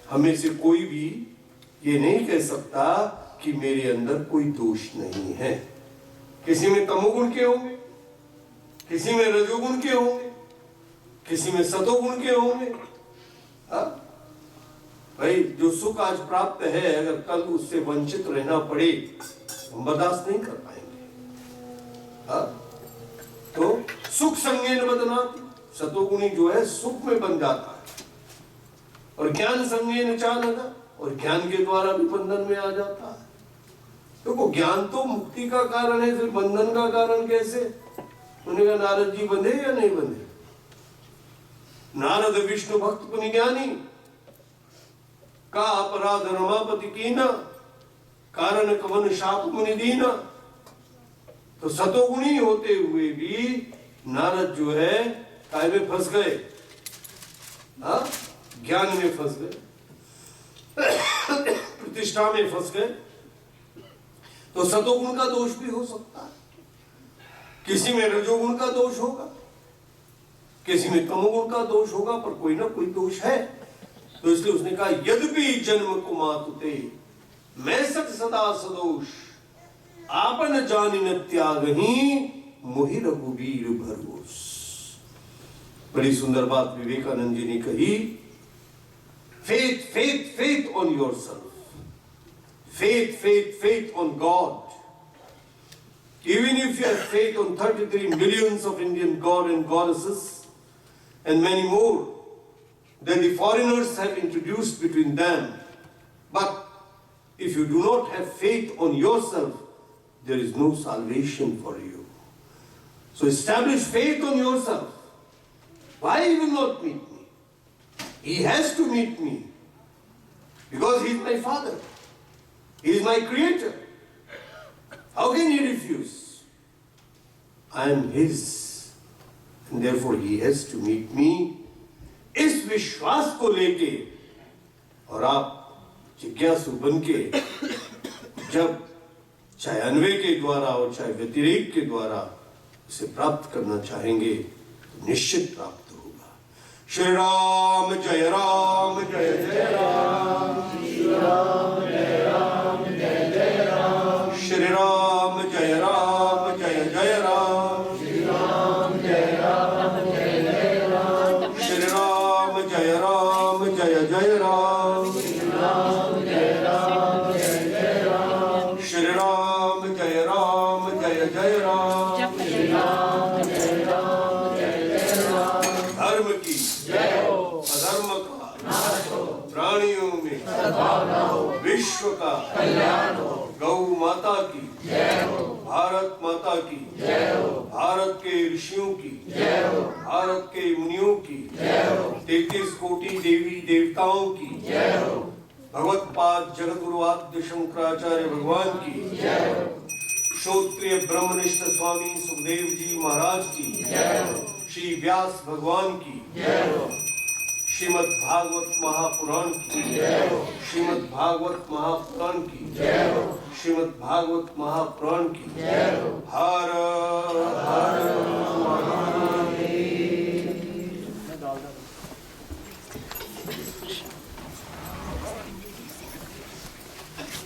S1: हमें से कोई भी ये नहीं कह सकता कि मेरे अंदर कोई दोष नहीं है। किसी में तमोगुण के होंगे, किसी में रजोगुण के होंगे, किसी में सतोगुण के होंगे। भाई जो सुख आज प्राप्त है, अगर कल उससे वंचित रहना पड़े, हम बर्दाश्त नहीं कर पाएंगे। तो सुख संगेन बदनाति, सतोगुणी जो है सुख में बन जाता है, और ज्ञान संगेन चानना, और ज्ञान के द्वारा भी बंधन में आ जाता है। तो ज्ञान तो मुक्ति का कारण है, फिर बंधन का कारण कैसे? उन्होंने कहा नारद जी बंधे या नहीं बंधे? नारद विष्णु भक्त पुनि ज्ञानी का अपराध रमापति कीना, कारण कवन शाप मुनि दीना। तो सतोगुणी होते हुए भी नारद जो है काय में फंस गए, ज्ञान में फंस गए, प्रतिष्ठा में फंस गए। तो सतोगुण का दोष भी हो सकता है, किसी में रजोगुण का दोष होगा, किसी में तमोगुण का दोष होगा, पर कोई ना कोई दोष है। तो इसलिए उसने कहा यद्यपि जन्म कुमातुते मैं सत सदा सदोष, आपन जानि न त्यागहि मोहि रघुवीर भरोस। बड़ी सुंदर बात विवेकानंद जी ने कही, faith, faith, faith on yourself. Faith, faith, faith on God. Even if you have faith on 33 millions of Indian god and goddesses and many more that the foreigners have introduced between them, but if you do not have faith on yourself, there is no salvation for you. So establish faith on yourself. Why he will not meet me? He has to meet me because he is my father. He is my creator. How can he refuse? I am his and therefore he has to meet me. इस विश्वास को लेके और आप जिज्ञासु बन के जब चाहे अन्वय के द्वारा और चाहे व्यतिरेक के द्वारा इसे प्राप्त करना चाहेंगे तो निश्चित प्राप्त होगा। श्री राम जय राम जय जय राम, श्री राम जय राम जय जय राम, श्री राम जय राम जय जय राम, श्री राम जय राम जय जय राम, श्री राम जय राम जय जय राम, श्री राम जय राम जय जय राम, श्री राम जय राम जय जय राम, श्री राम जय राम जय जय राम। धर्म की जय हो, अधर्म का नाश हो, प्राणियों में सद्भावना हो, विश्व का कल्याण हो, गौ माता की जय हो, भारत माता की जय हो, भारत के ऋषियों की जय हो, भारत के मुनियों की जय हो, 33 कोटि देवी देवताओं की जय हो, भगवत्पाद जगद्गुरु आद्य शंकराचार्य भगवान की जय हो, श्रोत्रिय ब्रह्मनिष्ठ स्वामी सुखदेव जी महाराज की जय हो, श्री व्यास भगवान की जय हो, श्रीमद् भागवत महापुराण की जय हो, श्रीमद् भागवत महापुराण की जय हो, श्रीमद् भागवत महापुराण की जय हो। हर